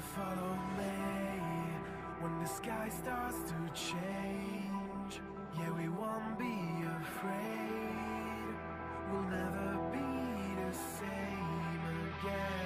follow me when the sky starts to change. Yeah, we won't be afraid. We'll never be the same again.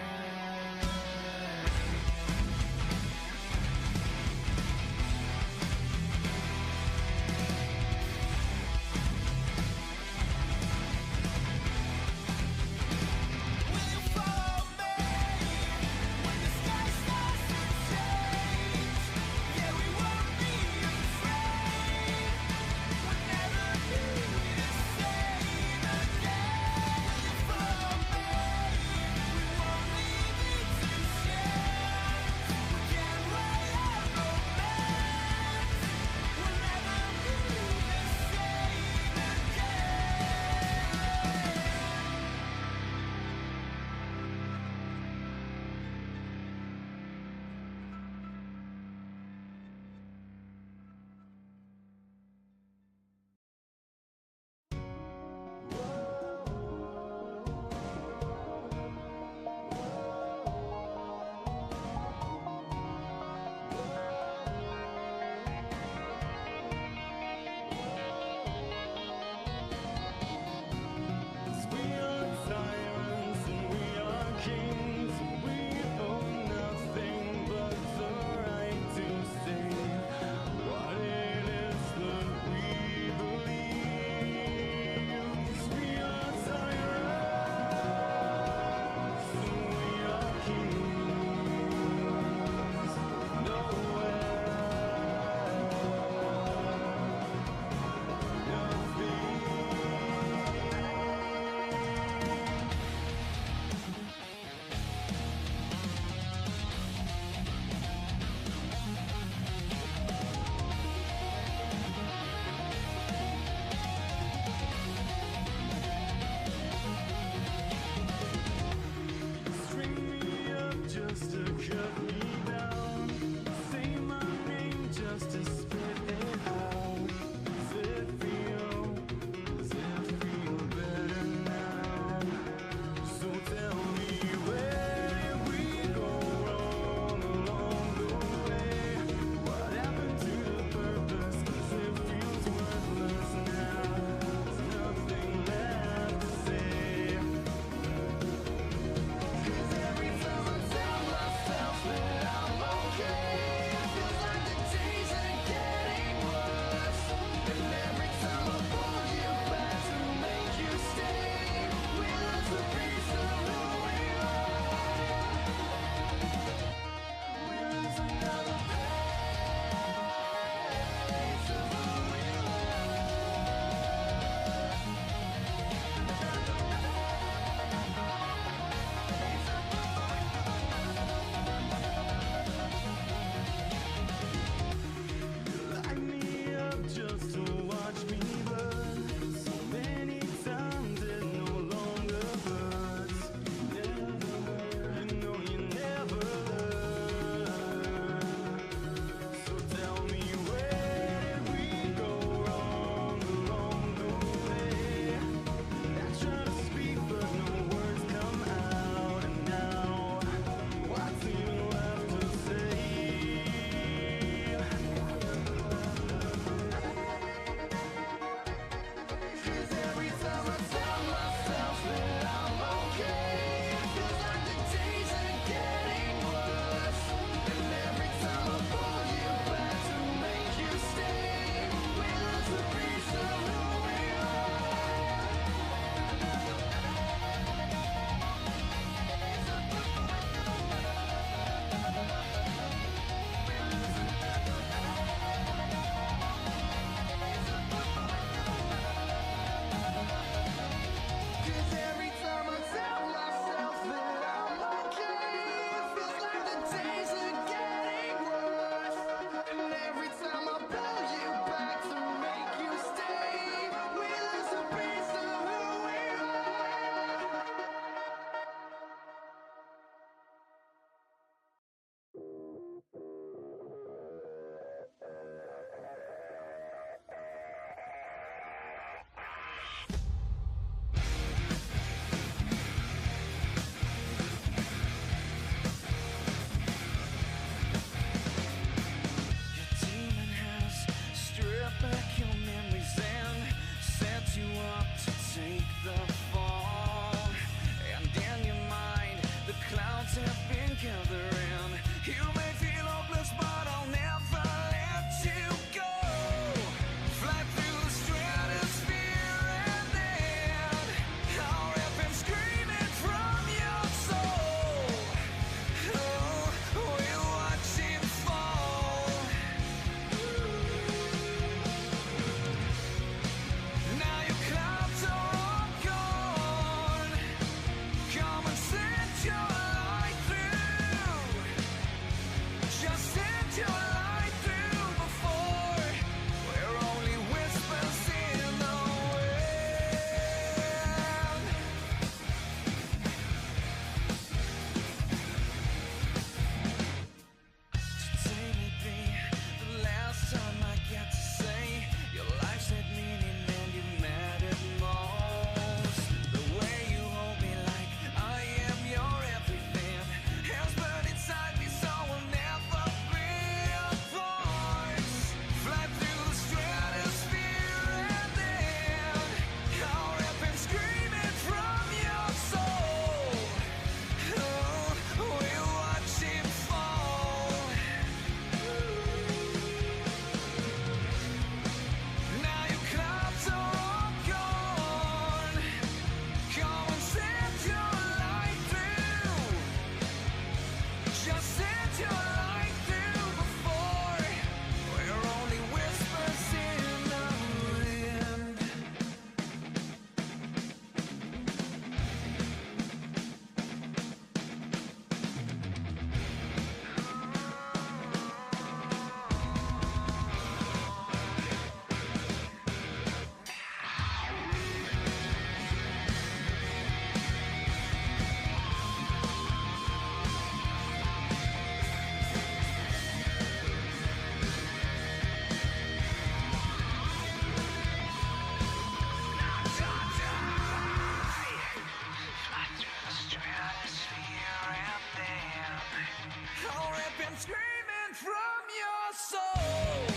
screaming from your soul.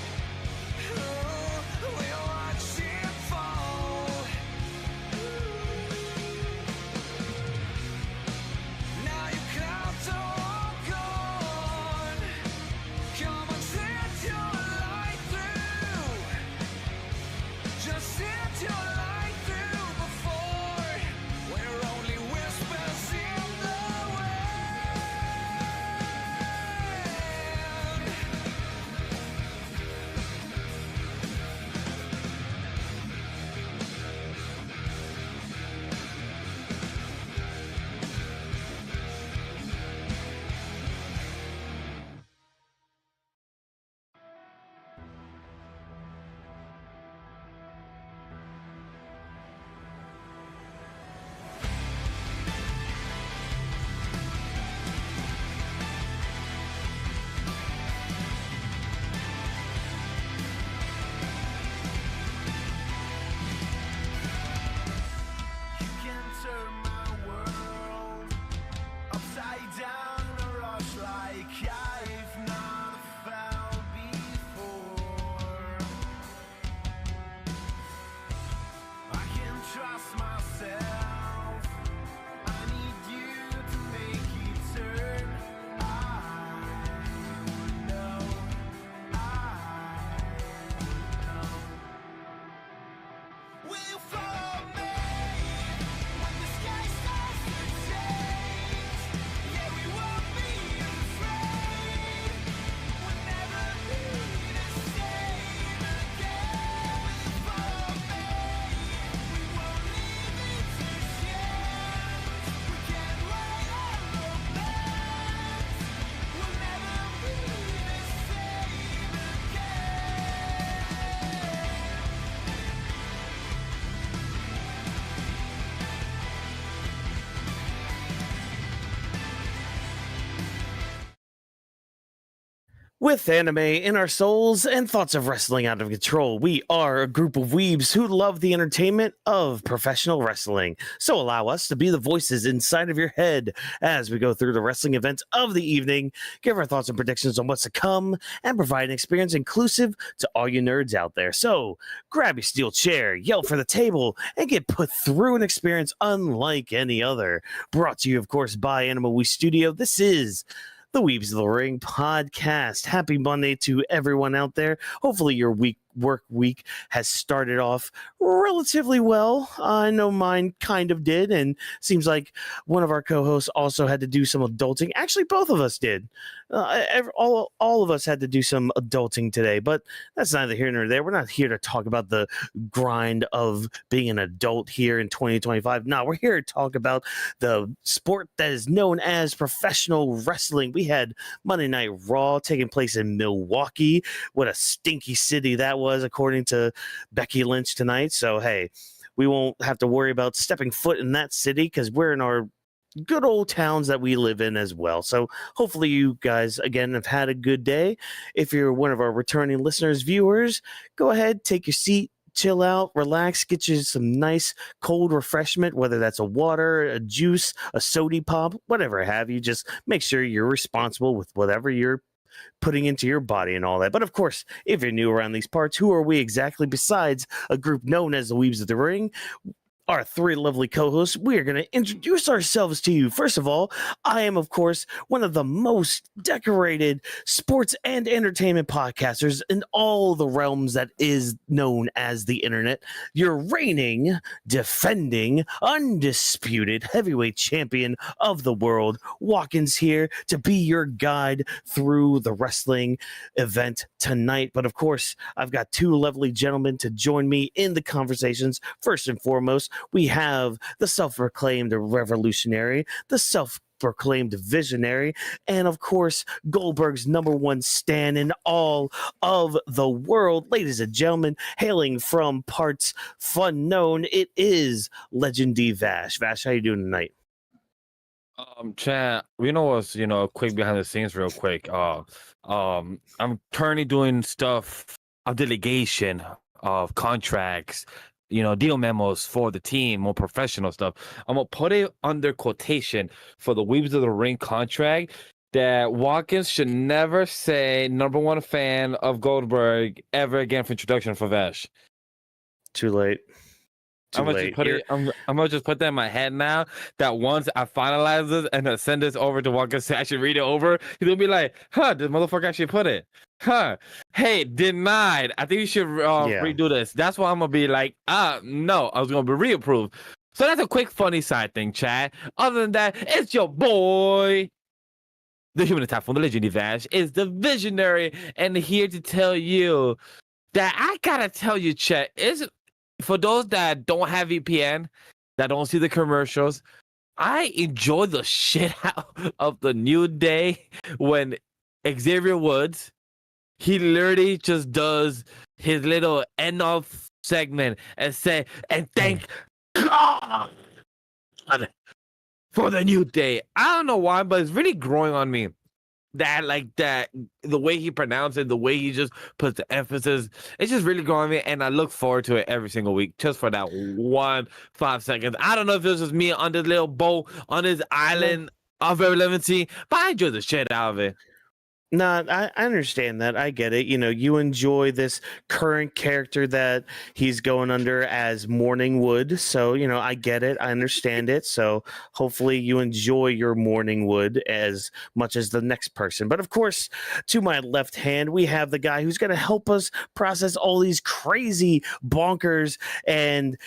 We'll watch it fall. Now you come to walk on. Come on, set your light through. Just set your light through before we're only whispers in the wind. You can turn my world upside down, a rush like I've not felt before. I can trust myself. I need you to make it turn. I would know. Will you follow me when the sky starts to change? Yeah, we won't be afraid. We'll never be the same again. Will you follow me? We won't leave it to chance. We can't wait our romance. We'll never be the same again. With anime in our souls and thoughts of wrestling out of control, we are a group of weebs who love the entertainment of professional wrestling. So allow us to be the voices inside of your head as we go through the wrestling events of the evening, give our thoughts and predictions on what's to come, and provide an experience inclusive to all you nerds out there. So grab your steel chair, yell for the table, and get put through an experience unlike any other. Brought to you, of course, by AniMa W3 Studio. This is the Weebs of the Ring podcast. Happy Monday to everyone out there. Hopefully your work week has started off relatively well. I know mine kind of did, and seems like one of our co-hosts also had to do some adulting. Actually, both of us did. All of us had to do some adulting today, but that's neither here nor there. We're not here to talk about the grind of being an adult here in 2025. No, we're here to talk about the sport that is known as professional wrestling. We had Monday Night Raw taking place in Milwaukee. What a stinky city that was, according to Becky Lynch tonight. So, hey, we won't have to worry about stepping foot in that city because we're in our good old towns that we live in as well. So hopefully you guys, again, have had a good day. If you're one of our returning listeners, viewers, go ahead, take your seat, chill out, relax, get you some nice cold refreshment, whether that's a water, a juice, a soda pop, whatever have you. Just make sure you're responsible with whatever you're putting into your body and all that. But of course, if you're new around these parts, who are we exactly besides a group known as the Weebs of the Ring? Our three lovely co-hosts, we are going to introduce ourselves to you. First of all, I am, of course, one of the most decorated sports and entertainment podcasters in all the realms that is known as the internet. Your reigning, defending, undisputed heavyweight champion of the world, Watkins here to be your guide through the wrestling event tonight. But of course, I've got two lovely gentlemen to join me in the conversations. First and foremost, we have the self-proclaimed revolutionary, the self-proclaimed visionary, and of course, Goldberg's number one stan in all of the world. Ladies and gentlemen, hailing from parts unknown, it is Legend D Vash. Vash, how you doing tonight? Chat, quick behind the scenes real quick. I'm currently doing stuff of delegation of contracts, deal memos for the team, more professional stuff. I'm gonna put it under quotation for the Weebs of the Ring contract. that Watkins should never say number one fan of Goldberg ever again for introduction for Vash. Too late. I'm gonna just put it. I'm gonna just put that in my head now. That once I finalize this and I send this over to Watkins, so I should read it over. He'll be like, "Huh, this motherfucker actually put it. Huh? Hey, denied. I think you should redo this." That's why I'm gonna be like, no, I was gonna be reapproved. So that's a quick funny side thing, Chad. Other than that, it's your boy, the human attack from the legendary Vash, is the visionary, and here to tell you that I gotta tell you, Chet, is for those that don't have VPN, that don't see the commercials, I enjoy the shit out of the New Day when Xavier Woods, he literally just does his little end off segment and say, and thank God for the New Day. I don't know why, but it's really growing on me. That the way he pronounced it, the way he just puts the emphasis, it's just really growing me, and I look forward to it every single week just for that 5 seconds. I don't know if it was just me on this little boat on this island of irrelevancy, but I enjoy the shit out of it. No, I understand that. I get it. You know, you enjoy this current character that he's going under as Morningwood. So, you know, I get it. I understand it. So hopefully you enjoy your Morningwood as much as the next person. But of course, to my left hand, we have the guy who's going to help us process all these crazy bonkers and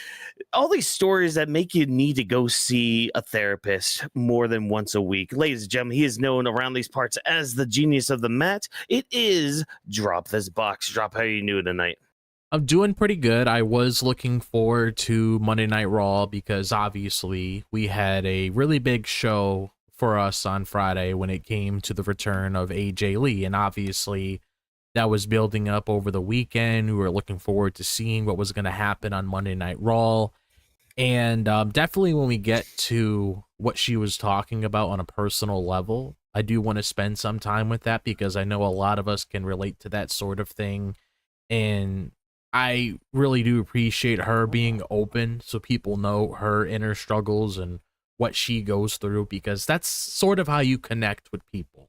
all these stories that make you need to go see a therapist more than once a week. Ladies and gentlemen, he is known around these parts as the genius of the mat. It is Drop This Box. Drop, how are you doing tonight? I'm doing pretty good. I was looking forward to Monday Night Raw because obviously we had a really big show for us on Friday when it came to the return of AJ Lee, and obviously that was building up over the weekend. We were looking forward to seeing what was going to happen on Monday Night Raw. And definitely when we get to what she was talking about on a personal level, I do want to spend some time with that because I know a lot of us can relate to that sort of thing. And I really do appreciate her being open so people know her inner struggles and what she goes through, because that's sort of how you connect with people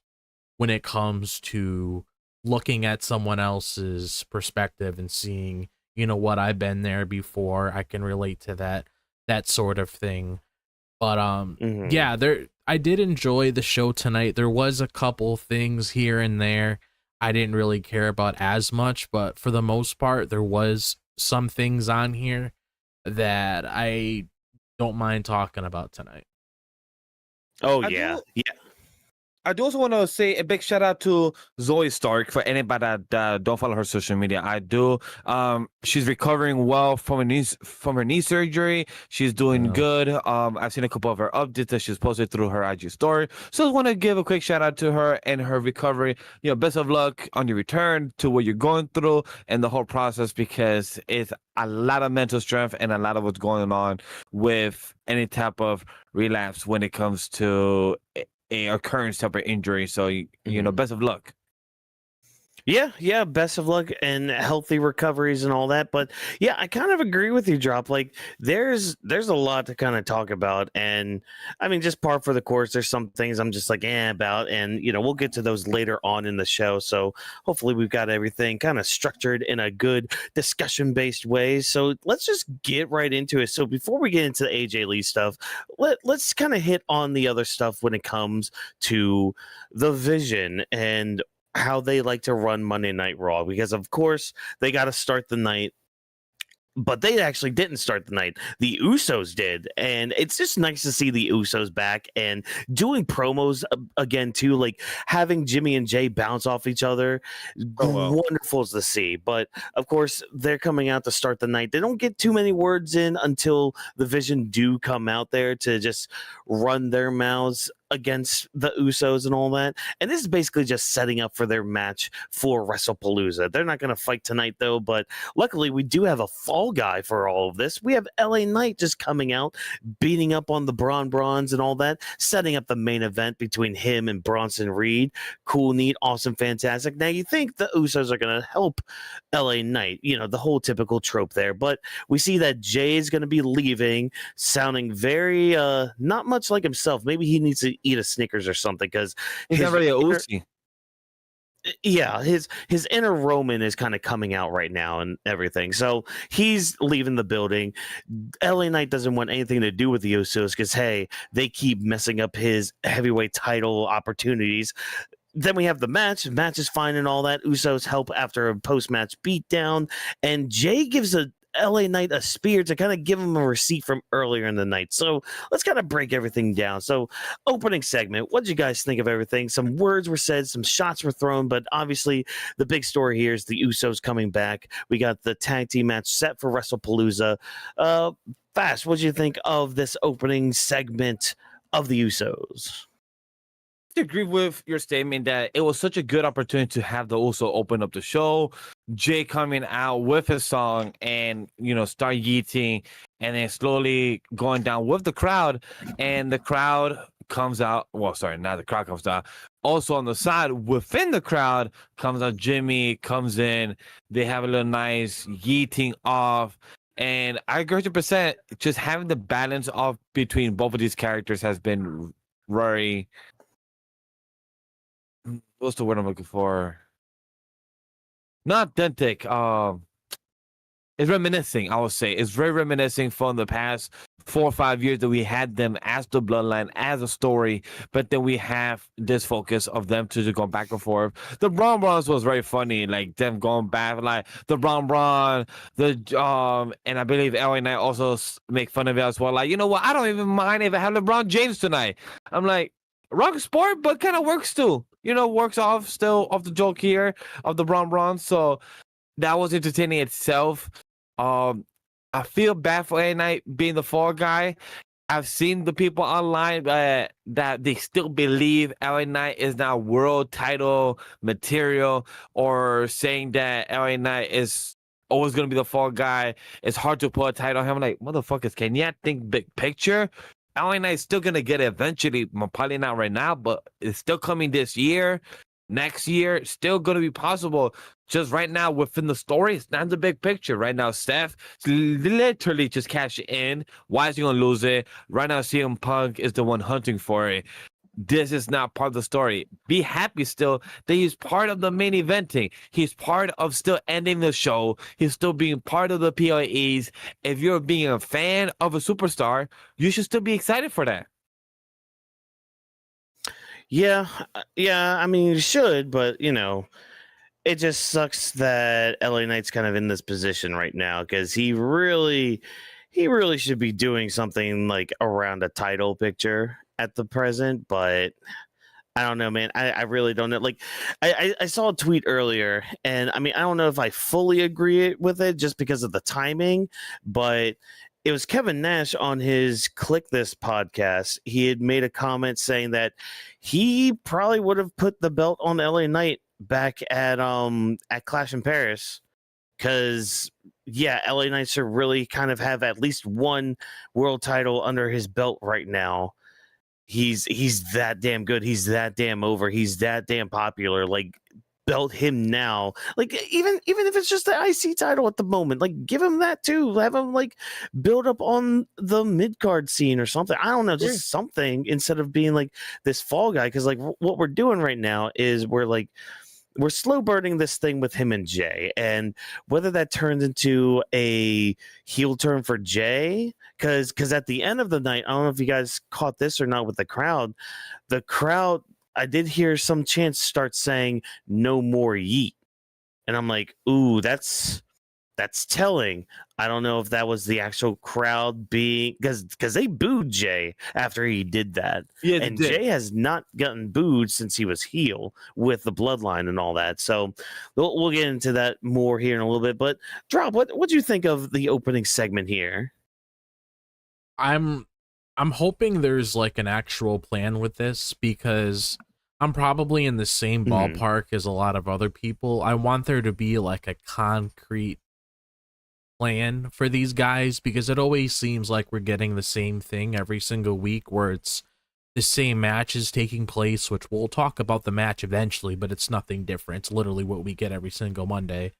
when it comes to looking at someone else's perspective and seeing, you know what, I've been there before. I can relate to that sort of thing. But yeah, I did enjoy the show tonight. There was a couple things here and there I didn't really care about as much, but for the most part, there was some things on here that I don't mind talking about tonight. Oh, yeah. I do also want to say a big shout out to Zoe Stark for anybody that don't follow her social media. I do. She's recovering well from her knee surgery. She's doing good. I've seen a couple of her updates that she's posted through her IG story. So I want to give a quick shout out to her and her recovery. You know, best of luck on your return to what you're going through and the whole process, because it's a lot of mental strength and a lot of what's going on with any type of relapse when it comes to a occurrence type of injury. So you know, best of luck. Yeah, best of luck and healthy recoveries and all that. But yeah, I kind of agree with you, Drop. Like there's a lot to kind of talk about, and I mean, just par for the course. There's some things I'm just like about, and you know, we'll get to those later on in the show. So hopefully we've got everything kind of structured in a good discussion based way. So let's just get right into it. So before we get into the AJ Lee stuff, let's kind of hit on the other stuff when it comes to the Vision and how they like to run Monday Night Raw, because of course they got to start the night, but they actually didn't start the night. The Usos did, and it's just nice to see the Usos back and doing promos again too, like having Jimmy and Jey bounce off each other. Wonderful to see. But of course they're coming out to start the night. They don't get too many words in until the Vision do come out there to just run their mouths against the Usos and all that. And this is basically just setting up for their match for WrestlePalooza. They're not going to fight tonight though, but luckily we do have a fall guy for all of this. We have LA Knight just coming out, beating up on the Bronze and all that, setting up the main event between him and Bronson Reed. Cool, neat, awesome, fantastic. Now you think the Usos are going to help LA Knight, you know, the whole typical trope there, but we see that Jay is going to be leaving, sounding very not much like himself. Maybe he needs to eat a Snickers or something because He's not really a Uzi. yeah, his inner Roman is kind of coming out right now and everything. So he's leaving the building. LA Knight doesn't want anything to do with the Usos because hey, they keep messing up his heavyweight title opportunities. Then we have the match. The match is fine and all that. Usos help after a post-match beatdown, and Jey gives a LA Knight a spear to kind of give him a receipt from earlier in the night. So let's kind of break everything down. So opening segment, what did you guys think of everything? Some words were said, some shots were thrown, but obviously the big story here is the Usos coming back. We got the tag team match set for WrestlePalooza. Vash, what did you think of this opening segment of the Usos? I agree with your statement that it was such a good opportunity to have the Uso open up the show. Jey coming out with his song and start yeeting and then slowly going down with the crowd, and the crowd comes out. Well, sorry, not the crowd comes out. Also on the side within the crowd comes out. Jimmy comes in. They have a little nice yeeting off. And I agree 100%. Just having the balance of between both of these characters has been very. What's the word I'm looking for? Not authentic. It's reminiscing, I would say. It's very reminiscing from the past 4 or 5 years that we had them as the bloodline, as a story, but then we have this focus of them to just go back and forth. The Bron Brons was very funny, like them going back, like the Bron, and I believe LA Knight also make fun of it as well. Like, you know what? I don't even mind if I have LeBron James tonight. I'm like, wrong sport, but kind of works too. Works off the joke here of the Bron. So that was entertaining itself. I feel bad for A Knight being the fall guy. I've seen the people online that they still believe LA Knight is now world title material, or saying that LA Knight is always going to be the fall guy. It's hard to put a title on him. I'm like, motherfuckers, can you think big picture? LA Knight's still going to get it eventually. Probably not right now, but it's still coming this year. Next year, still going to be possible. Just right now, within the story, it's not the big picture. Right now, Steph literally just cash in. Why is he going to lose it? Right now, CM Punk is the one hunting for it. This is not part of the story. Be happy still that he's part of the main eventing. He's part of still ending the show. He's still being part of the PLEs. If you're being a fan of a superstar, you should still be excited for that. Yeah. I mean, you should, but it just sucks that LA Knight's kind of in this position right now because he really should be doing something like around a title picture at the present, but I don't know, man. I really don't know. Like, I saw a tweet earlier, and I mean, I don't know if I fully agree with it just because of the timing, but it was Kevin Nash on his Click This podcast. He had made a comment saying that he probably would have put the belt on LA Knight back at Clash in Paris, because LA Knight should really kind of have at least one world title under his belt right now. He's that damn good. He's that damn over. He's that damn popular. Like, belt him now. Like, even if it's just the IC title at the moment, like, give him that too. Have him like build up on the mid card scene or something. I don't know, just something instead of being like this fall guy. Because like what we're doing right now is we're slow burning this thing with him and Jey, and whether that turns into a heel turn for Jey, because at the end of the night, I don't know if you guys caught this or not with the crowd, I did hear some chants start saying "No more yeet," and I'm like, ooh, that's telling. I don't know if that was the actual crowd being, because they booed Jey after he did that. Yeah, and Jey has not gotten booed since he was heel with the bloodline and all that. So we'll get into that more here in a little bit. But Drop, what do you think of the opening segment here? I'm hoping there's like an actual plan with this, because I'm probably in the same ballpark as a lot of other people. I want there to be like a concrete plan for these guys, because it always seems like we're getting the same thing every single week, where it's the same matches taking place, which we'll talk about the match eventually, but it's nothing different. It's literally what we get every single Monday.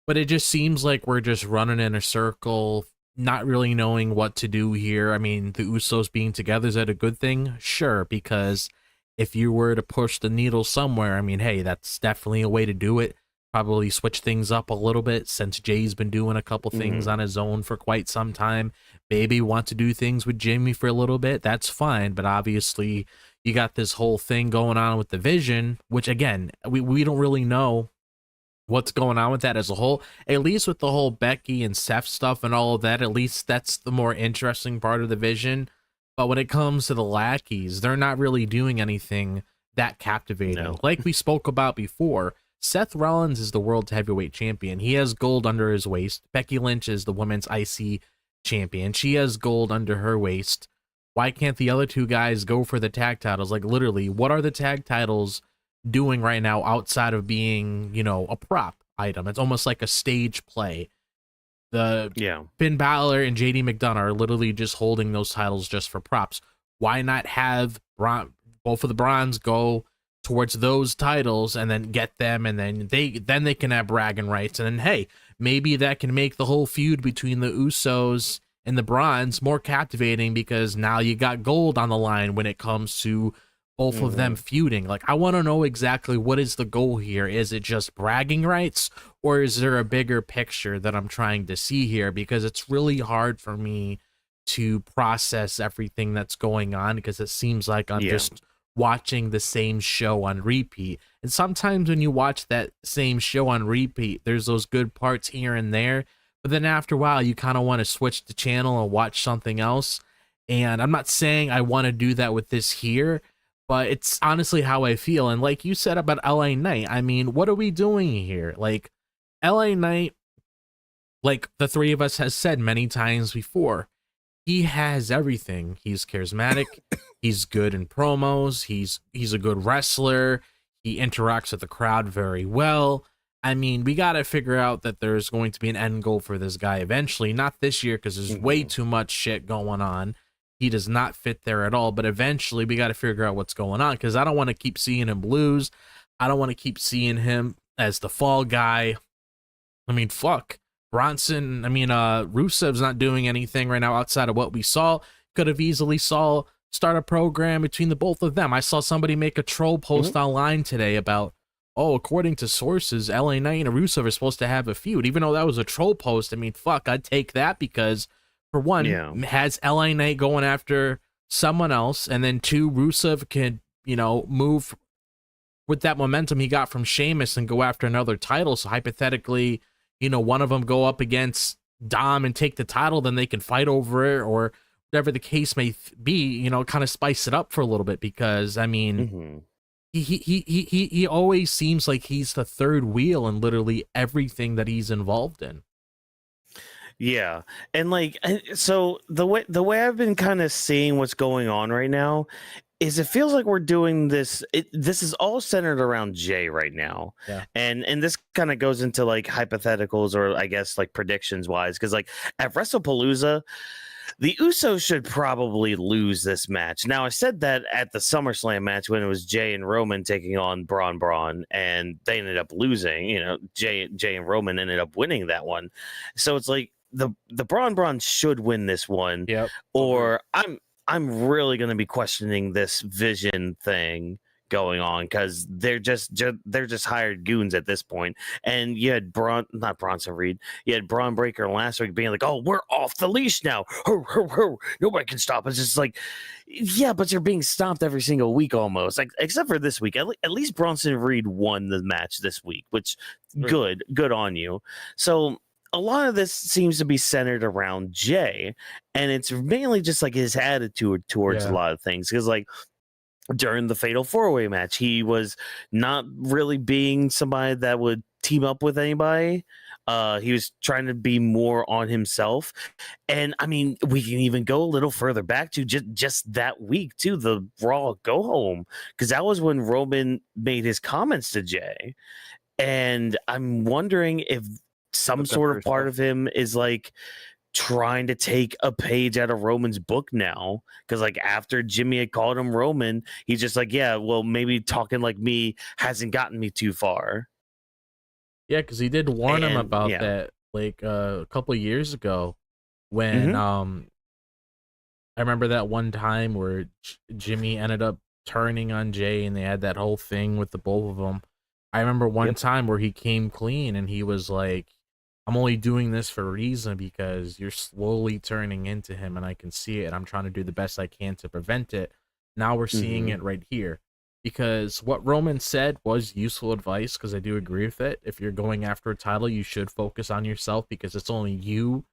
But it just seems like we're just running in a circle, not really knowing what to do here. I mean, the Usos being together, is that a good thing? Sure, because if you were to push the needle somewhere, I mean, hey, that's definitely a way to do it. Probably switch things up a little bit since Jay's been doing a couple things on his own for quite some time. Maybe want to do things with Jimmy for a little bit. That's fine, but obviously you got this whole thing going on with the Vision, which again, we don't really know what's going on with that as a whole. At least with the whole Becky and Seth stuff and all of that, at least that's the more interesting part of the Vision. But when it comes to the lackeys, they're not really doing anything that captivating. No. Like we spoke about before, Seth Rollins is the world heavyweight champion. He has gold under his waist. Becky Lynch is the women's IC champion. She has gold under her waist. Why can't the other two guys go for the tag titles? Like literally, what are the tag titles doing right now outside of being, you know, a prop item? It's almost like a stage play. The Finn Balor and JD McDonough are literally just holding those titles just for props. Why not have both of the bronze go towards those titles and then get them, and then they can have bragging rights, and then hey, maybe that can make the whole feud between the Usos and the bronze more captivating, because now you got gold on the line when it comes to both of them feuding. Like, I want to know exactly what is the goal here. Is it just bragging rights, or is there a bigger picture that I'm trying to see here? Because it's really hard for me to process everything that's going on, because it seems like I'm just watching the same show on repeat. And sometimes when you watch that same show on repeat, there's those good parts here and there, but then after a while you kind of want to switch the channel and watch something else. And I'm not saying I want to do that with this here, but it's honestly how I feel. And like you said about LA Knight, I mean, what are we doing here? Like, LA Knight, like the three of us has said many times before, he has everything. He's charismatic. He's good in promos. He's a good wrestler. He interacts with the crowd very well. I mean, we got to figure out that there's going to be an end goal for this guy eventually. Not this year, because there's way too much shit going on. He does not fit there at all. But eventually, we got to figure out what's going on, because I don't want to keep seeing him lose. I don't want to keep seeing him as the fall guy. I mean, fuck. Bronson, Rusev's not doing anything right now outside of what we saw. Could have easily start a program between the both of them. I saw somebody make a troll post online today about, oh, according to sources, LA Knight and Rusev are supposed to have a feud. Even though that was a troll post, I mean, fuck, I'd take that, because for one, has LA Knight going after someone else, and then two, Rusev can, move with that momentum he got from Sheamus and go after another title. So hypothetically, one of them go up against Dom and take the title, then they can fight over it, or whatever the case may be, kind of spice it up for a little bit, because I mean, he always seems like he's the third wheel in literally everything that he's involved in. Yeah. And so the way I've been kind of seeing what's going on right now is it feels like we're doing this. This is all centered around Jey right now. Yeah. And this kind of goes into like hypotheticals, or I guess like predictions wise, because like at WrestlePalooza, the Usos should probably lose this match. Now, I said that at the SummerSlam match when it was Jey and Roman taking on Braun, and they ended up losing. Jey and Roman ended up winning that one. So it's like the Braun should win this one. Yep. Or I'm really going to be questioning this Vision thing going on, because they're just hired goons at this point. And you had not Bronson Reed, you had Braun Breaker last week being like, oh, we're off the leash now, nobody can stop us. It's like, yeah, but you're being stopped every single week almost, like except for this week. At least Bronson Reed won the match this week, which good on you. So a lot of this seems to be centered around Jey, and it's mainly just like his attitude towards a lot of things, because like during the Fatal 4-Way match, he was not really being somebody that would team up with anybody. He was trying to be more on himself. And I mean, we can even go a little further back to just that week too, the Raw Go Home, because that was when Roman made his comments to Jey. And I'm wondering if some sort of part of him is like trying to take a page out of Roman's book now, because like after Jimmy had called him Roman, he's just like, yeah, well, maybe talking like me hasn't gotten me too far. Yeah, because he did warn him about that like a couple of years ago when I remember that one time where Jimmy ended up turning on Jey, and they had that whole thing with the both of them. I remember one time where he came clean and he was like, I'm only doing this for a reason because you're slowly turning into him and I can see it and I'm trying to do the best I can to prevent it. Now we're seeing it right here. Because what Roman said was useful advice, because I do agree with it. If you're going after a title, you should focus on yourself because it's only you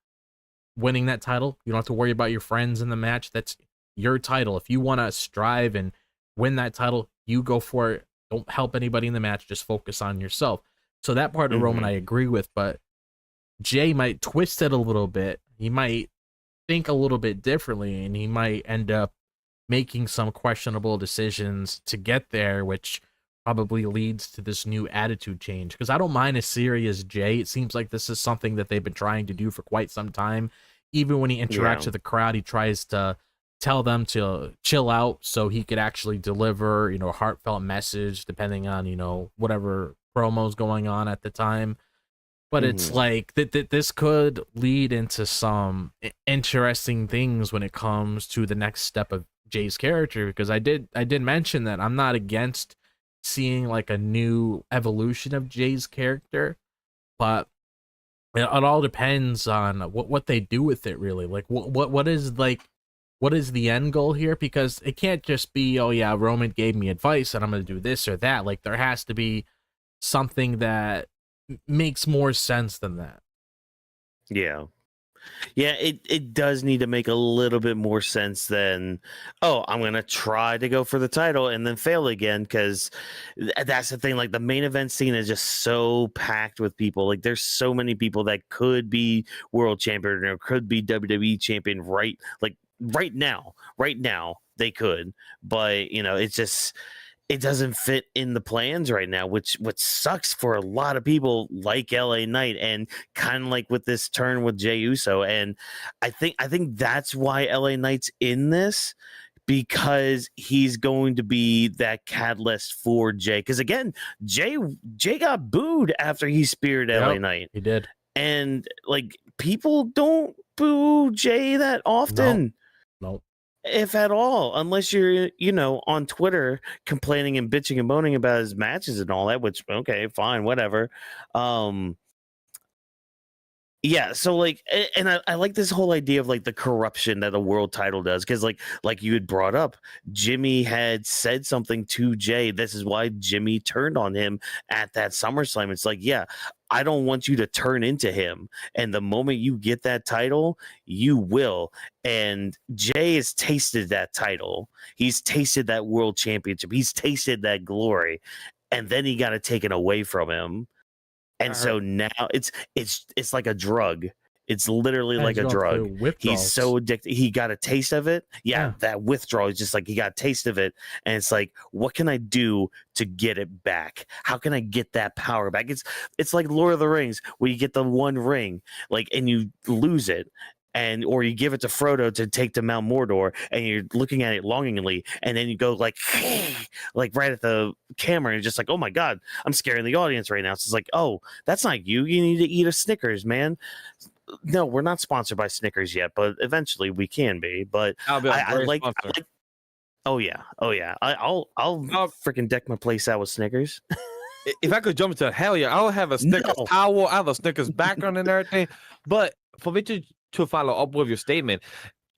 winning that title. You don't have to worry about your friends in the match. That's your title. If you want to strive and win that title, you go for it. Don't help anybody in the match. Just focus on yourself. So that part of Roman I agree with, but Jey might twist it a little bit. He might think a little bit differently, and he might end up making some questionable decisions to get there, which probably leads to this new attitude change. Because I don't mind as serious as Jey. It seems like this is something that they've been trying to do for quite some time. Even when he interacts with the crowd, he tries to tell them to chill out so he could actually deliver, you know, a heartfelt message, depending on, you know, whatever promos going on at the time. But it's like this could lead into some interesting things when it comes to the next step of Jey's character, because I did mention that I'm not against seeing like a new evolution of Jey's character, but it all depends on what they do with it, really. Like what is the end goal here? Because it can't just be, oh yeah, Roman gave me advice and I'm going to do this or that. Like there has to be something that makes more sense than that. Yeah. Yeah, it does need to make a little bit more sense than, oh, I'm going to try to go for the title and then fail again, because that's the thing. Like, the main event scene is just so packed with people. Like, there's so many people that could be world champion or could be WWE champion right now. Right now, they could. But, you know, it's just... it doesn't fit in the plans right now, which sucks for a lot of people like LA Knight, and kind of like with this turn with Jey Uso. And I think that's why LA Knight's in this, because he's going to be that catalyst for Jey. Because again, Jey got booed after he speared LA Knight. He did. And like, people don't boo Jey that often. Nope. If at all, unless you're, you know, on Twitter complaining and bitching and moaning about his matches and all that, which, okay, fine, whatever. Yeah, so like, and I like this whole idea of like the corruption that a world title does, because like you had brought up, Jimmy had said something to Jey. This is why Jimmy turned on him at that SummerSlam. It's like, yeah, I don't want you to turn into him, and the moment you get that title, you will. And Jey has tasted that title. He's tasted that world championship. He's tasted that glory, and then he got it taken away from him. And so now it's like a drug. It's literally like a drug. He's so addicted. He got a taste of it. Yeah, that withdrawal is just like, he got a taste of it. And it's like, what can I do to get it back? How can I get that power back? It's like Lord of the Rings, where you get the one ring, like, and you lose it. Or you give it to Frodo to take to Mount Mordor, and you're looking at it longingly, and then you go like right at the camera, and you're just like, oh my God, I'm scaring the audience right now. So it's like, oh, that's not you. You need to eat a Snickers, man. No, we're not sponsored by Snickers yet, but eventually we can be. But I like. Oh yeah. I'll freaking deck my place out with Snickers. If I could jump into hell yeah, I'll have a Snickers towel, I have a Snickers background and everything. But for me to follow up with your statement,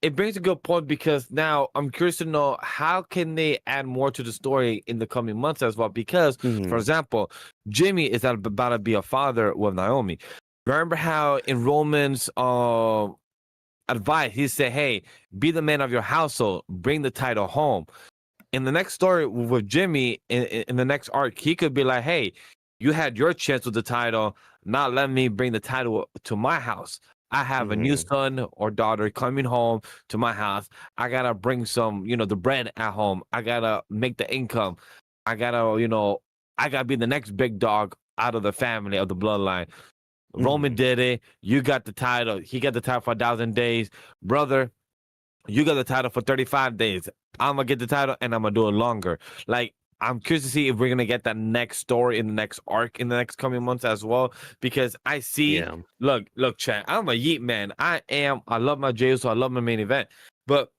it brings a good point, because now I'm curious to know, how can they add more to the story in the coming months as well? Because, for example, Jimmy is about to be a father with Naomi. Remember how in Roman's advice, he said, hey, be the man of your household, bring the title home. In the next story with Jimmy, in the next arc, he could be like, hey, you had your chance with the title, not let me bring the title to my house. I have a new son or daughter coming home to my house. I got to bring some, the bread at home. I got to make the income. I got to, I got to be the next big dog out of the family, of the bloodline. Roman did it. You got the title. He got the title for 1,000 days. Brother, you got the title for 35 days. I'm going to get the title, and I'm going to do it longer. Like, I'm curious to see if we're gonna get that next story in the next arc in the next coming months as well. Because I see, Yeah. look, Chad, I'm a Yeet man. I love my Jey Uso, I love my main event, but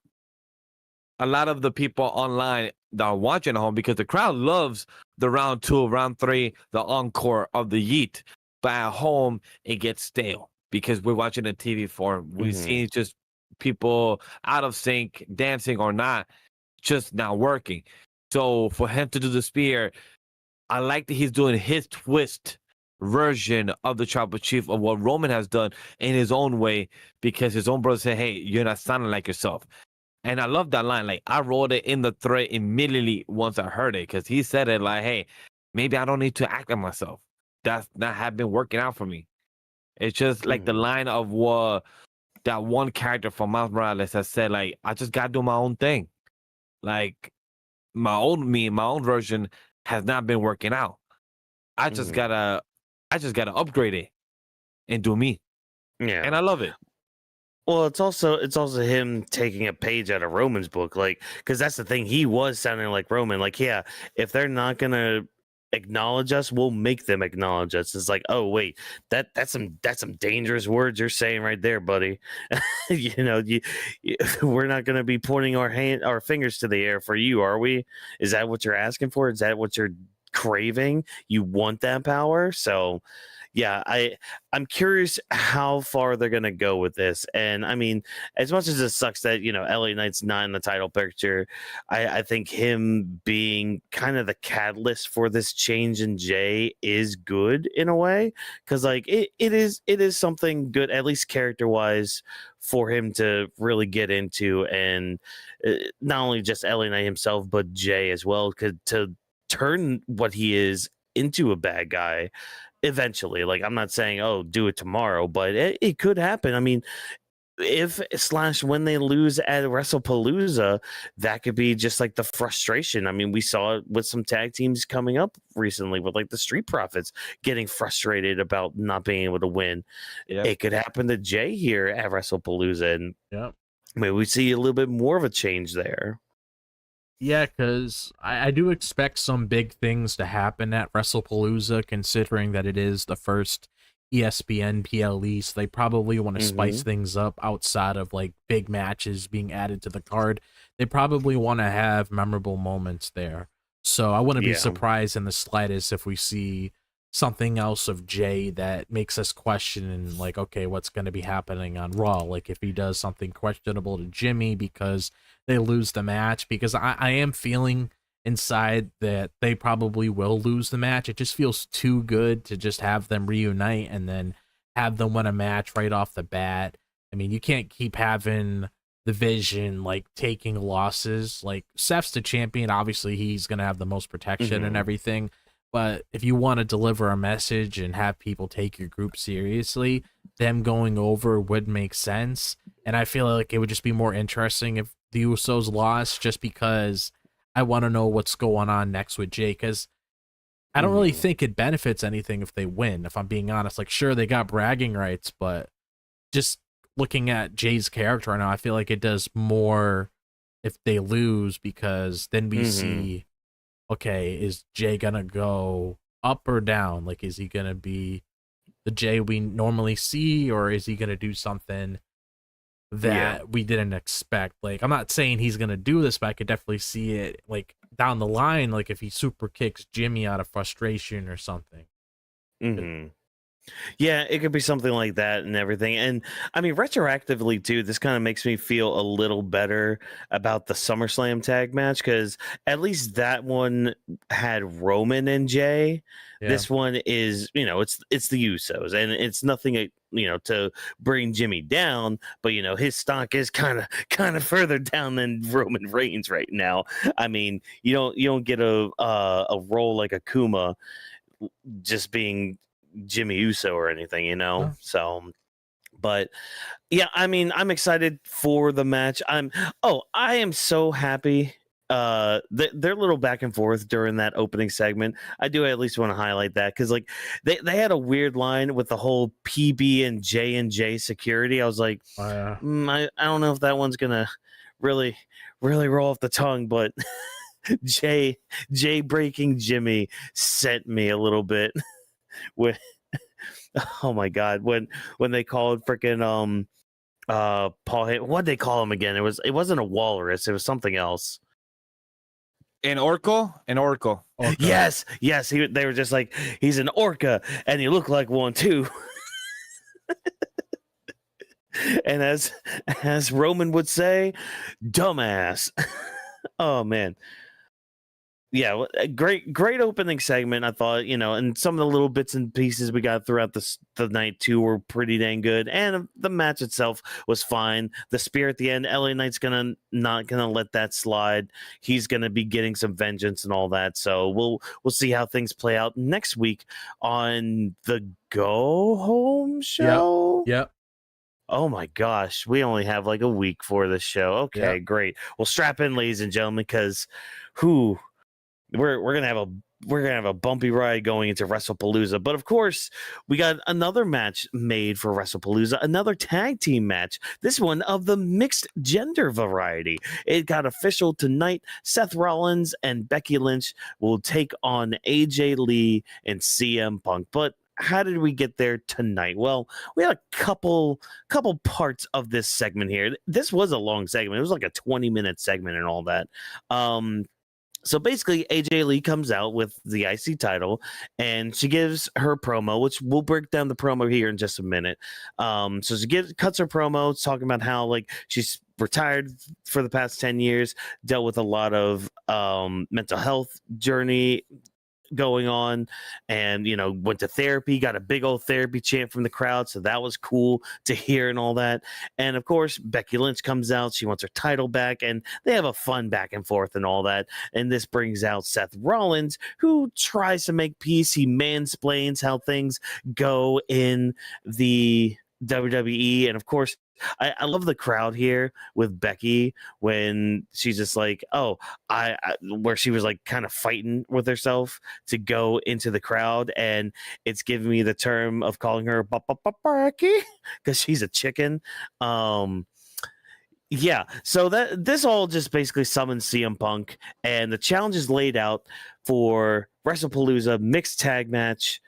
a lot of the people online that are watching at home, because the crowd loves the round 2, round 3, the encore of the Yeet. But at home, it gets stale because we're watching a TV form. We see just people out of sync, dancing or not, just not working. So for him to do the spear, I like that he's doing his twist version of the Tribal Chief of what Roman has done in his own way, because his own brother said, hey, you're not sounding like yourself. And I love that line. Like, I wrote it in the thread immediately once I heard it, because he said it like, hey, maybe I don't need to act like myself. That's not have been working out for me. It's just like the line of what that one character from Miles Morales has said, like, I just got to do my own thing. Like, my own version has not been working out. I just gotta upgrade it and do me. Yeah. And I love it. Well, it's also him taking a page out of Roman's book, like, because that's the thing. He was sounding like Roman. Like, yeah, if they're not gonna acknowledge us, we'll make them acknowledge us. It's like, oh wait, that's some dangerous words you're saying right there, buddy. We're not gonna be pointing our fingers to the air for you, are we? Is that what you're asking for? Is that what you're craving? You want that power? So yeah, I'm curious how far they're gonna go with this. And I mean, as much as it sucks that LA Knight's not in the title picture, I think him being kind of the catalyst for this change in Jey is good in a way, because like it is something good, at least character wise, for him to really get into, and not only just LA Knight himself, but Jey as well, to turn what he is into a bad guy eventually. Like, I'm not saying, oh, do it tomorrow, but it could happen. I mean, if / when they lose at WrestlePalooza, that could be just like the frustration. I mean, we saw it with some tag teams coming up recently with like the Street Profits getting frustrated about not being able to win. Yep. It could happen to Jey here at WrestlePalooza, and maybe we see a little bit more of a change there. Yeah, because I do expect some big things to happen at WrestlePalooza, considering that it is the first ESPN PLE, so they probably want to spice things up outside of like big matches being added to the card. They probably want to have memorable moments there. So I wouldn't be surprised in the slightest if we see something else of Jey that makes us question, like, okay, what's going to be happening on Raw? Like if he does something questionable to Jimmy because they lose the match, because I am feeling inside that they probably will lose the match. It just feels too good to just have them reunite and then have them win a match right off the bat. I mean, you can't keep having the Vision like taking losses. Like, Seth's the champion, obviously he's gonna have the most protection and everything, but if you want to deliver a message and have people take your group seriously, them going over would make sense. And I feel like it would just be more interesting if the Usos lost, just because I want to know what's going on next with Jey, because I don't really think it benefits anything if they win, if I'm being honest. Like, sure, they got bragging rights, but just looking at Jey's character right now, I feel like it does more if they lose, because then we see, okay, is Jey gonna go up or down? Like, is he gonna be the Jey we normally see, or is he gonna do something that we didn't expect? Like, I'm not saying he's gonna do this, but I could definitely see it like down the line, like if he super kicks Jimmy out of frustration or something. Yeah, it could be something like that and everything. And I mean, retroactively too, this kind of makes me feel a little better about the SummerSlam tag match, because at least that one had Roman and Jey. This one is, it's the Usos, and it's nothing, to bring Jimmy down, but his stock is kind of further down than Roman Reigns right now. I mean, you don't get a role like Akuma just being Jimmy Uso or anything, So, but yeah, I mean, I'm excited for the match. I am so happy. Their little back and forth during that opening segment, I do at least want to highlight that, because like they had a weird line with the whole PB and J security. I was like, I don't know if that one's gonna really roll off the tongue, but Jay breaking Jimmy sent me a little bit when oh my god when they called freaking what'd they call him again? It wasn't a walrus, it was something else. An Oracle? An Oracle. Orca. Yes, they were just like, he's an orca and he looked like one too. And as Roman would say, dumbass. Oh man. Yeah, a great opening segment. I thought, and some of the little bits and pieces we got throughout the night too were pretty dang good, and the match itself was fine. The spear at the end, LA Knight's not gonna let that slide. He's gonna be getting some vengeance and all that. So we'll see how things play out next week on the Go Home show. Yep. Oh my gosh, we only have like a week for this show. Okay, great. Well, strap in, ladies and gentlemen, because we're gonna have a bumpy ride going into WrestlePalooza. But of course, we got another match made for WrestlePalooza, another tag team match. This one of the mixed gender variety. It got official tonight. Seth Rollins and Becky Lynch will take on AJ Lee and CM Punk. But how did we get there tonight? Well, we had a couple parts of this segment here. This was a long segment. It was like a 20-minute segment and all that. So basically, AJ Lee comes out with the IC title, and she gives her promo, which we'll break down the promo here in just a minute. So she cuts her promo, talking about how like she's retired for the past 10 years, dealt with a lot of mental health journey going on, and went to therapy, got a big old therapy chant from the crowd, so that was cool to hear and all that. And of course, Becky Lynch comes out, she wants her title back, and they have a fun back and forth and all that. And this brings out Seth Rollins, who tries to make peace. He mansplains how things go in the WWE. And of course, I love the crowd here with Becky when she's just like, where she was like kind of fighting with herself to go into the crowd, and it's giving me the term of calling her Becky because she's a chicken. Yeah, so this all just basically summons CM Punk, and the challenge is laid out for WrestlePalooza mixed tag match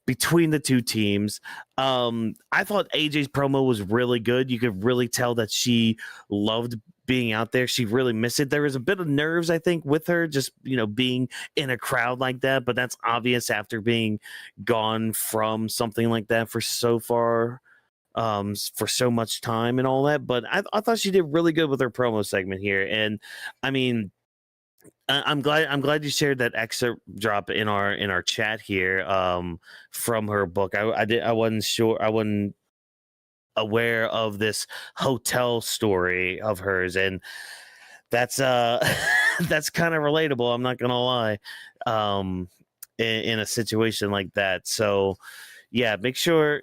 between the two teams. I thought AJ's promo was really good. You could really tell that she loved being out there. She really missed it. There was a bit of nerves, I think, with her just, being in a crowd like that, but that's obvious after being gone from something like that for so much time and all that. But I thought she did really good with her promo segment here. And I mean, I'm glad you shared that excerpt drop in our chat here from her book. I wasn't sure, I wasn't aware of this hotel story of hers, and that's that's kind of relatable, I'm not gonna lie, in a situation like that. So yeah, make sure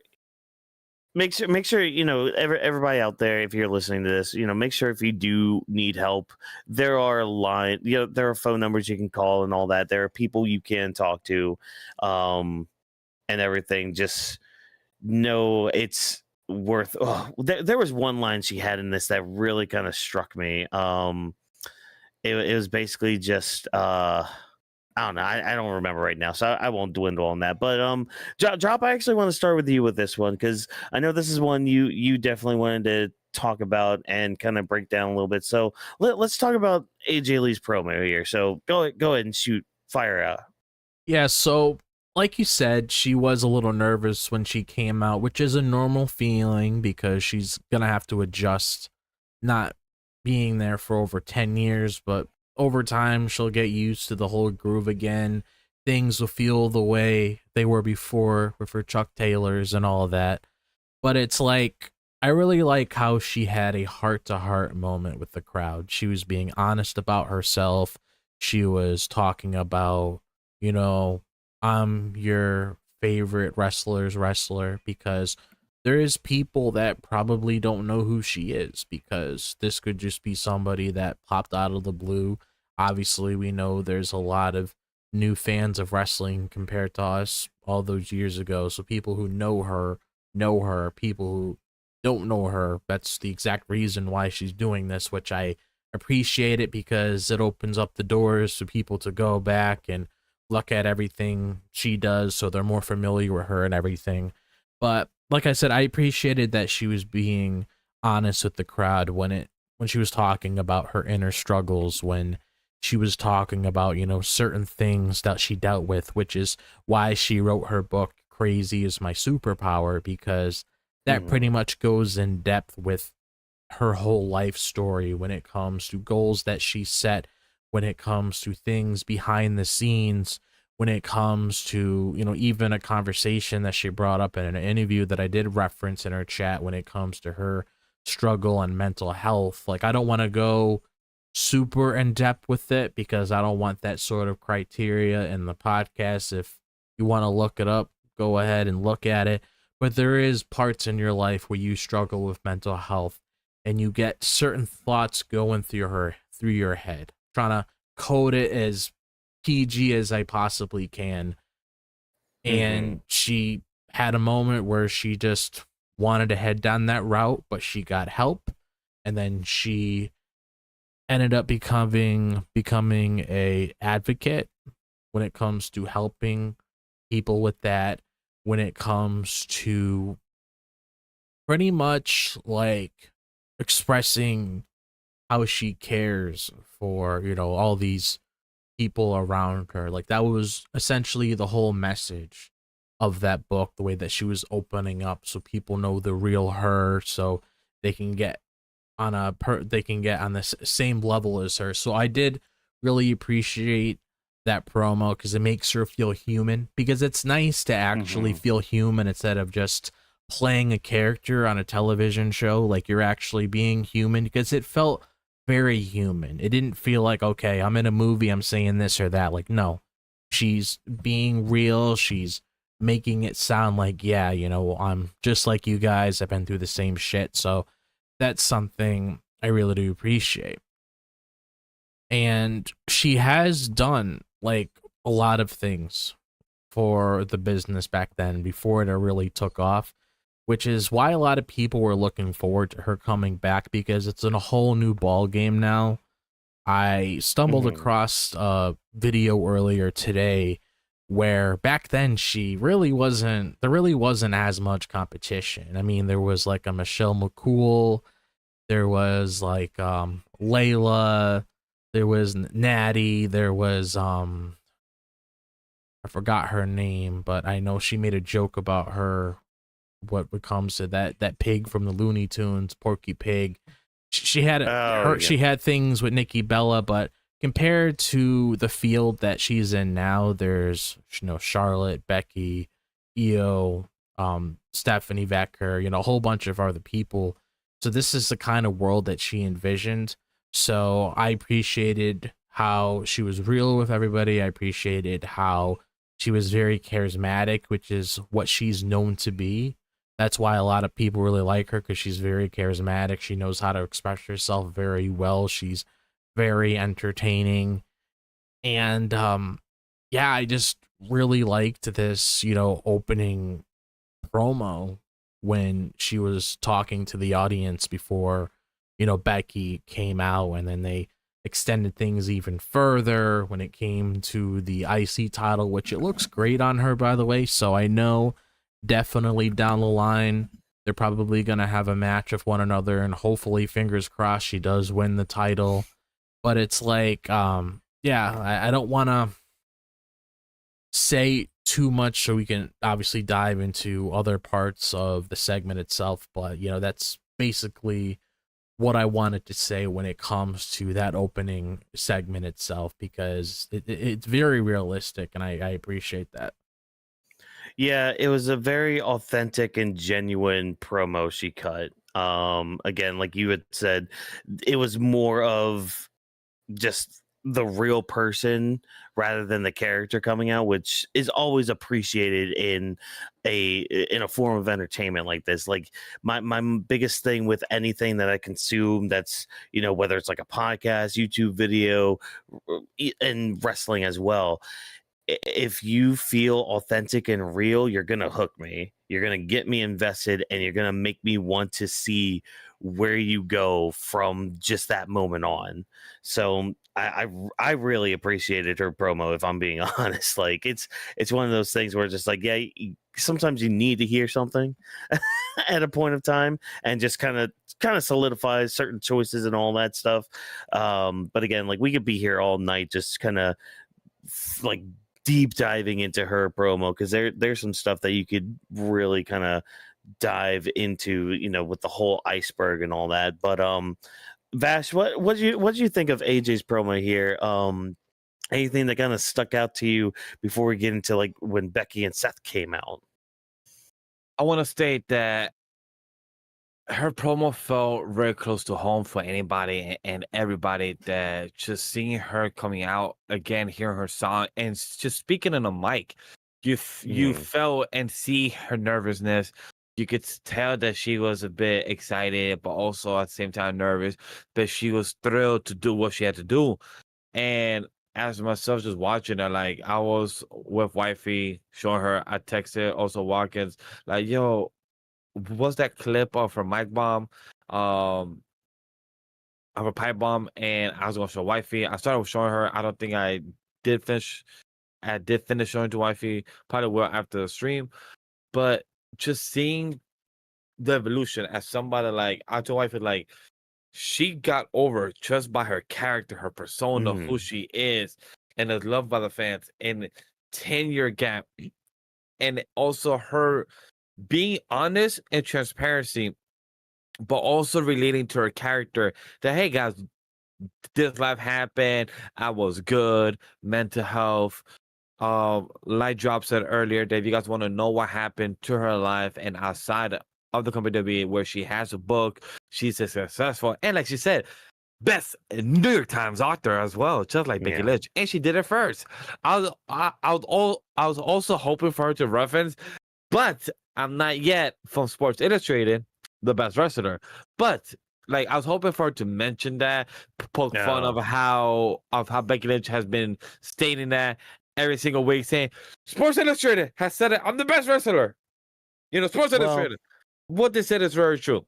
everybody out there, if you're listening to this, make sure if you do need help, there are there are phone numbers you can call and all that. There are people you can talk to, and everything. Just know it's worth. There was one line she had in this that really kind of struck me. It was basically just I don't know. I don't remember right now, so I won't dwindle on that. But Drop, I actually want to start with you with this one, because I know this is one you definitely wanted to talk about and kind of break down a little bit. So let's talk about AJ Lee's promo here. So go ahead and fire out. Yeah, so like you said, she was a little nervous when she came out, which is a normal feeling because she's gonna have to adjust, not being there for over 10 years, but over time, she'll get used to the whole groove again. Things will feel the way they were before with her Chuck Taylors and all of that. But it's like, I really like how she had a heart-to-heart moment with the crowd. She was being honest about herself. She was talking about, I'm your favorite wrestler's wrestler, because there is people that probably don't know who she is, because this could just be somebody that popped out of the blue. Obviously, we know there's a lot of new fans of wrestling compared to us all those years ago. So people who know her. People who don't know her, that's the exact reason why she's doing this, which I appreciate it because it opens up the doors for people to go back and look at everything she does, so they're more familiar with her and everything. But like I said, I appreciated that she was being honest with the crowd when she was talking about her inner struggles, when she was talking about, certain things that she dealt with, which is why she wrote her book Crazy is My Superpower, because that pretty much goes in depth with her whole life story when it comes to goals that she set, when it comes to things behind the scenes, when it comes to, even a conversation that she brought up in an interview that I did reference in her chat when it comes to her struggle and mental health. Like, I don't want to go super in depth with it because I don't want that sort of criteria in the podcast. If you want to look it up, go ahead and look at it. But there is parts in your life where you struggle with mental health and you get certain thoughts going through your head, trying to code it as PG as I possibly can. And she had a moment where she just wanted to head down that route, but she got help, and then she ended up becoming a advocate when it comes to helping people with that, when it comes to pretty much like expressing how she cares for, all these people around her. Like, that was essentially the whole message of that book, the way that she was opening up so people know the real her, so they can get on the same level as her. So I did really appreciate that promo because it makes her feel human, because it's nice to actually feel human instead of just playing a character on a television show. Like, you're actually being human, because it felt very human. It didn't feel like, okay, I'm in a movie, I'm saying this or that. Like, no, she's being real. She's making it sound like, yeah, I'm just like you guys. I've been through the same shit. So that's something I really do appreciate. And she has done like a lot of things for the business back then before it really took off, which is why a lot of people were looking forward to her coming back, because it's in a whole new ball game now. I stumbled across a video earlier today where back then there really wasn't as much competition. I mean, there was like a Michelle McCool, there was like Layla, there was Natty, there was I forgot her name, but I know she made a joke about her, what comes to that pig from the Looney Tunes, Porky Pig. She had she had things with Nikki Bella, but compared to the field that she's in now, there's Charlotte, Becky, Io, Stephanie Vecker, a whole bunch of other people. So this is the kind of world that she envisioned. So I appreciated how she was real with everybody. I appreciated how she was very charismatic, which is what she's known to be. That's why a lot of people really like her, because she's very charismatic. She knows how to express herself very well. She's very entertaining. And yeah, I just really liked this, opening promo when she was talking to the audience before, Becky came out, and then they extended things even further when it came to the IC title, which it looks great on her, by the way. So I know definitely down the line they're probably going to have a match with one another, and hopefully, fingers crossed, she does win the title. But it's like, I don't want to say too much, so we can obviously dive into other parts of the segment itself. But that's basically what I wanted to say when it comes to that opening segment itself, because it's very realistic, and I appreciate that. Yeah, it was a very authentic and genuine promo she cut. Again, like you had said, it was more of just the real person rather than the character coming out, which is always appreciated in a form of entertainment like this. Like my biggest thing with anything that I consume, that's whether it's like a podcast, YouTube video, and wrestling as well, if you feel authentic and real, you're gonna hook me. You're gonna get me invested, and you're gonna make me want to see where you go from just that moment on. So I really appreciated her promo. If I'm being honest, like it's one of those things where it's just like, yeah, sometimes you need to hear something at a point of time, and just kind of solidifies certain choices and all that stuff. But again, like we could be here all night, just kind of like deep diving into her promo, because there's some stuff that you could really kind of dive into, with the whole iceberg and all that. But Vash, what do you think of AJ's promo here? Anything that kind of stuck out to you before we get into like when Becky and Seth came out? I want to state that her promo felt very close to home for anybody and everybody, that just seeing her coming out again, hearing her song, and just speaking in a mic, you felt and see her nervousness. You could tell that she was a bit excited, but also at the same time nervous, but she was thrilled to do what she had to do. And as myself just watching her, like I was with wifey showing her, I texted also Watkins, like, yo, what's that clip of her mic bomb, of a pipe bomb? And I was gonna show wifey. I started showing her. I don't think I did finish. I did finish showing to wifey. Probably will after the stream. But just seeing the evolution as somebody, like I told wifey, like she got over just by her character, her persona, who she is, and is loved by the fans in 10-year gap, and also her being honest and transparency, but also relating to her character that, hey guys, this life happened, I was good, mental health. Light Drop said earlier that if you guys want to know what happened to her life and outside of the company WWE, where she has a book, she's a successful, and like she said, best New York Times author as well, just like Becky Lynch, and she did it first. I was also hoping for her to reference, but I'm not yet from Sports Illustrated, the best wrestler. But like I was hoping for her to mention that, poke fun of how Becky Lynch has been stating that every single week, saying Sports Illustrated has said it, I'm the best wrestler. Sports Illustrated. What they said is very true.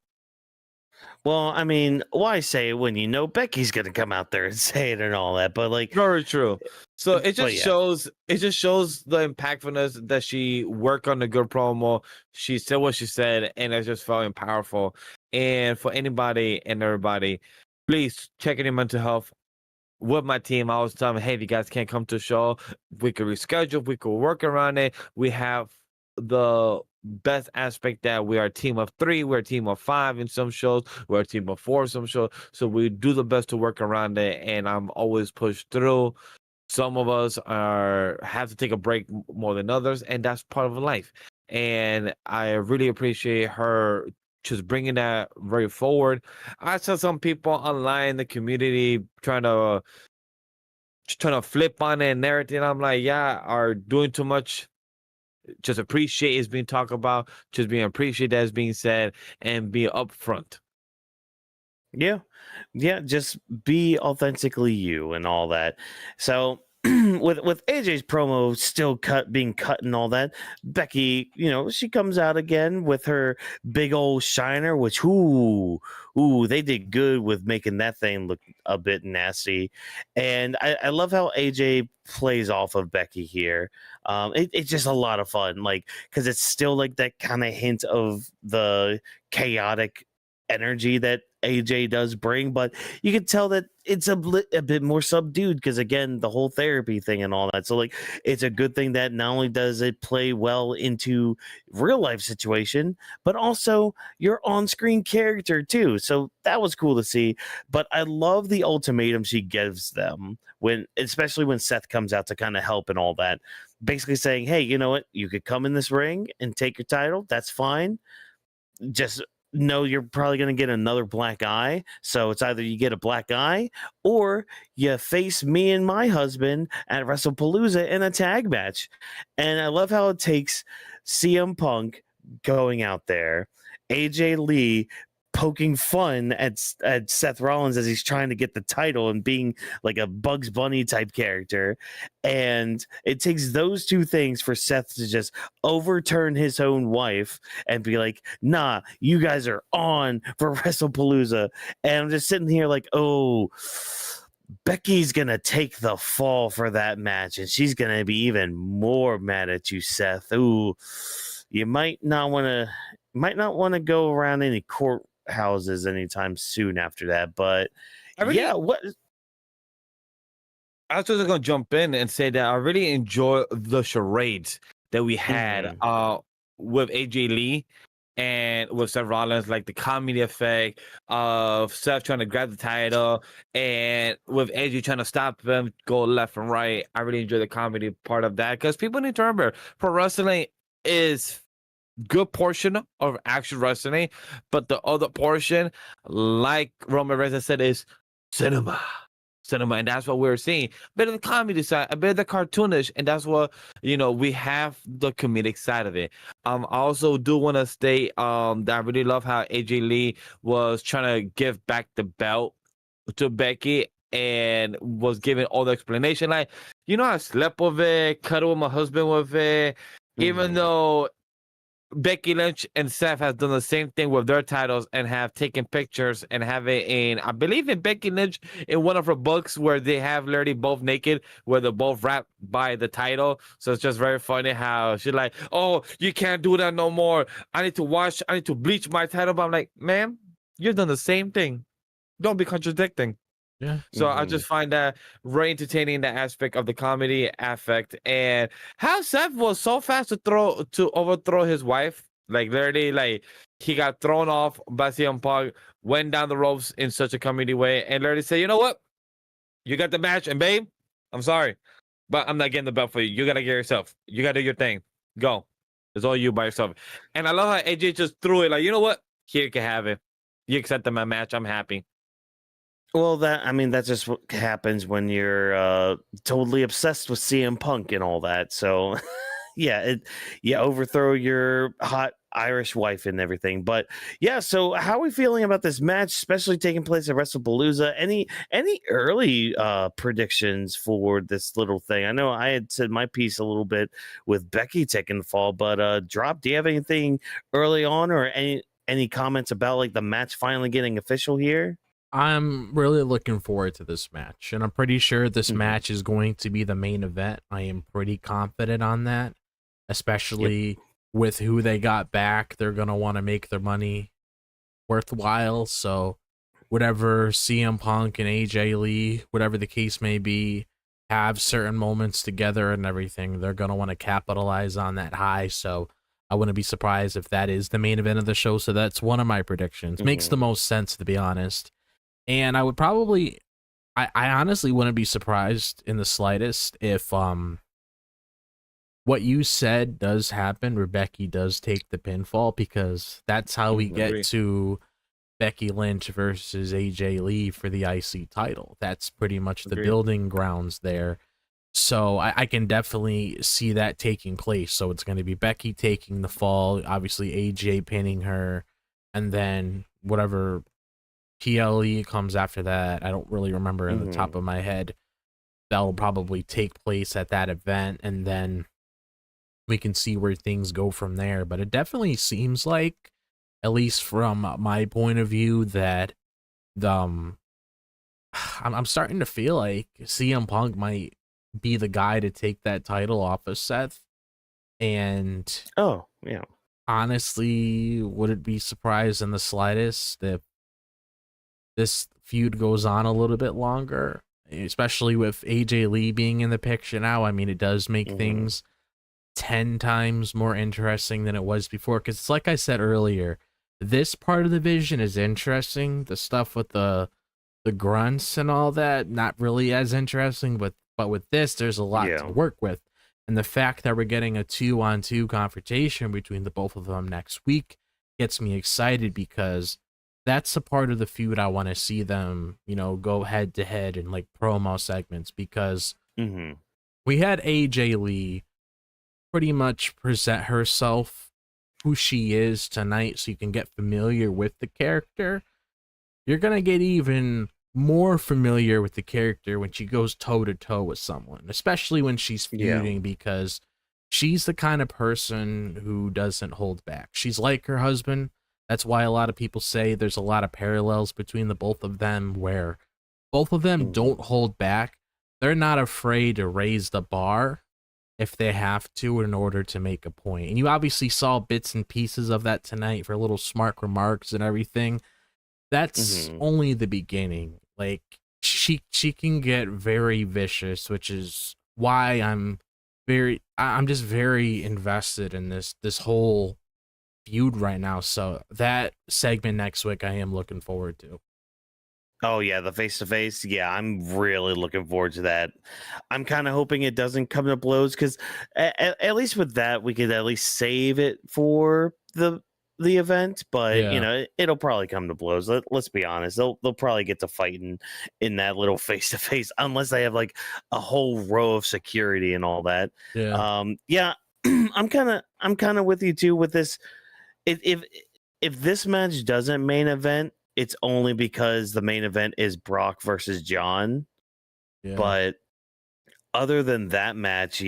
Well, I mean, why say it when you know Becky's gonna come out there and say it and all that? But like, very true. So it just shows the impactfulness that she worked on the good promo. She said what she said, and it just felt powerful. And for anybody and everybody, please check in your mental health. With my team, I was telling them, hey, if you guys can't come to the show, we could reschedule, we could work around it. We have the best aspect that we are a team of 3, we're a team of 5 in some shows, we're a team of 4 in some shows. So we do the best to work around it, and I'm always pushed through. Some of us have to take a break more than others, and that's part of life. And I really appreciate her just bringing that very forward. I saw some people online in the community trying to flip on it and everything. I'm like, yeah, are doing too much. Just appreciate it's being talked about, just being appreciated as being said, and be upfront. Yeah, just be authentically you and all that. So with AJ's promo still being cut and all that, Becky, she comes out again with her big old shiner, which they did good with making that thing look a bit nasty. And I love how AJ plays off of Becky here. It's just a lot of fun, like, because it's still like that kind of hint of the chaotic energy that AJ does bring, but you can tell that it's a bit more subdued, because again, the whole therapy thing and all that. So like, it's a good thing that not only does it play well into real life situation, but also your on-screen character too. So that was cool to see. But I love the ultimatum she gives them, especially when Seth comes out to kind of help and all that, basically saying, hey, you know what, you could come in this ring and take your title, that's fine, just know you're probably going to get another black eye. So it's either you get a black eye or you face me and my husband at WrestlePalooza in a tag match. And I love how it takes CM Punk going out there, AJ Lee poking fun at Seth Rollins as he's trying to get the title and being like a Bugs Bunny type character. And it takes those two things for Seth to just overturn his own wife and be like, nah, you guys are on for WrestlePalooza. And I'm just sitting here like, oh, Becky's gonna take the fall for that match, and she's gonna be even more mad at you, Seth. Ooh, you might not want to go around any courthouses anytime soon after that. But what? I was just gonna jump in and say that I really enjoy the charades that we had with AJ Lee and with Seth Rollins, like the comedy effect of Seth trying to grab the title and with AJ trying to stop him, go left and right. I really enjoy the comedy part of that because people need to remember pro wrestling is good portion of action wrestling, but the other portion, like Roman Reigns said, is cinema, and that's what we're seeing. A bit of the comedy side, a bit of the cartoonish, and that's what we have the comedic side of it. I also do want to state that I really love how AJ Lee was trying to give back the belt to Becky and was giving all the explanation, like, I slept with it, cuddled with my husband with it, even though Becky Lynch and Seth have done the same thing with their titles and have taken pictures and have it in, I believe in Becky Lynch, in one of her books where they have literally both naked, where they're both wrapped by the title. So it's just very funny how she's like, oh, you can't do that no more. I need to bleach my title. But I'm like, ma'am, you've done the same thing. Don't be contradicting. Yeah. So I just find that very entertaining, the aspect of the comedy aspect, and how Seth was so fast to overthrow his wife. Like literally, like he got thrown off by CM Punk, went down the ropes in such a comedy way, and literally said, you know what? You got the match, and babe, I'm sorry, but I'm not getting the belt for you. You gotta get yourself. You gotta do your thing. Go. It's all you by yourself. And I love how AJ just threw it like, you know what? Here, you can have it. You accepted my match. I'm happy. Well, that's just what happens when you're totally obsessed with CM Punk and all that. So, you overthrow your hot Irish wife and everything. But yeah, so how are we feeling about this match, especially taking place at WrestlePalooza? Any early predictions for this little thing? I know I had said my piece a little bit with Becky taking the fall, but Drop, do you have anything early on or any comments about like the match finally getting official here? I'm really looking forward to this match, and I'm pretty sure this match is going to be the main event. I am pretty confident on that, especially with who they got back. They're going to want to make their money worthwhile, so whatever CM Punk and AJ Lee, whatever the case may be, have certain moments together and everything, they're going to want to capitalize on that high, so I wouldn't be surprised if that is the main event of the show, so that's one of my predictions. Makes the most sense, to be honest. And I would probably, I honestly wouldn't be surprised in the slightest if what you said does happen, where Becky does take the pinfall, because that's how we get to Becky Lynch versus AJ Lee for the IC title. That's pretty much the building grounds there. So I can definitely see that taking place. So it's going to be Becky taking the fall, obviously AJ pinning her, and then whatever PLE comes after that, I don't really remember in the top of my head, that'll probably take place at that event, and then we can see where things go from there. But it definitely seems like, at least from my point of view, that I'm starting to feel like CM Punk might be the guy to take that title off of Seth. And honestly, wouldn't be surprised in the slightest if this feud goes on a little bit longer, especially with AJ Lee being in the picture now. I mean, it does make things 10 times more interesting than it was before, because it's like I said earlier, this part of the vision is interesting. The stuff with the grunts and all that, not really as interesting, but with this, there's a lot to work with. And the fact that we're getting a 2-on-2 confrontation between the both of them next week gets me excited, because that's a part of the feud I want to see them, go head to head in like promo segments, because we had AJ Lee pretty much present herself who she is tonight so you can get familiar with the character, you're going to get even more familiar with the character when she goes toe to toe with someone, especially when she's feuding, because she's the kind of person who doesn't hold back. She's like her husband. That's why a lot of people say there's a lot of parallels between the both of them, where both of them don't hold back. They're not afraid to raise the bar if they have to in order to make a point. And you obviously saw bits and pieces of that tonight for little smart remarks and everything. That's only the beginning. Like, she can get very vicious, which is why I'm just very invested in this whole feud right now. So that segment next week I am looking forward to. Oh yeah, the face to face. Yeah, I'm really looking forward to that. I'm kind of hoping it doesn't come to blows, because at least with that we could at least save it for the event. But you know, it'll probably come to blows. Let's be honest. They'll probably get to fighting in that little face to face, unless they have like a whole row of security and all that. Yeah. I'm kind of with you too with this. If this match doesn't main event, it's only because the main event is Brock versus John. But other than that match,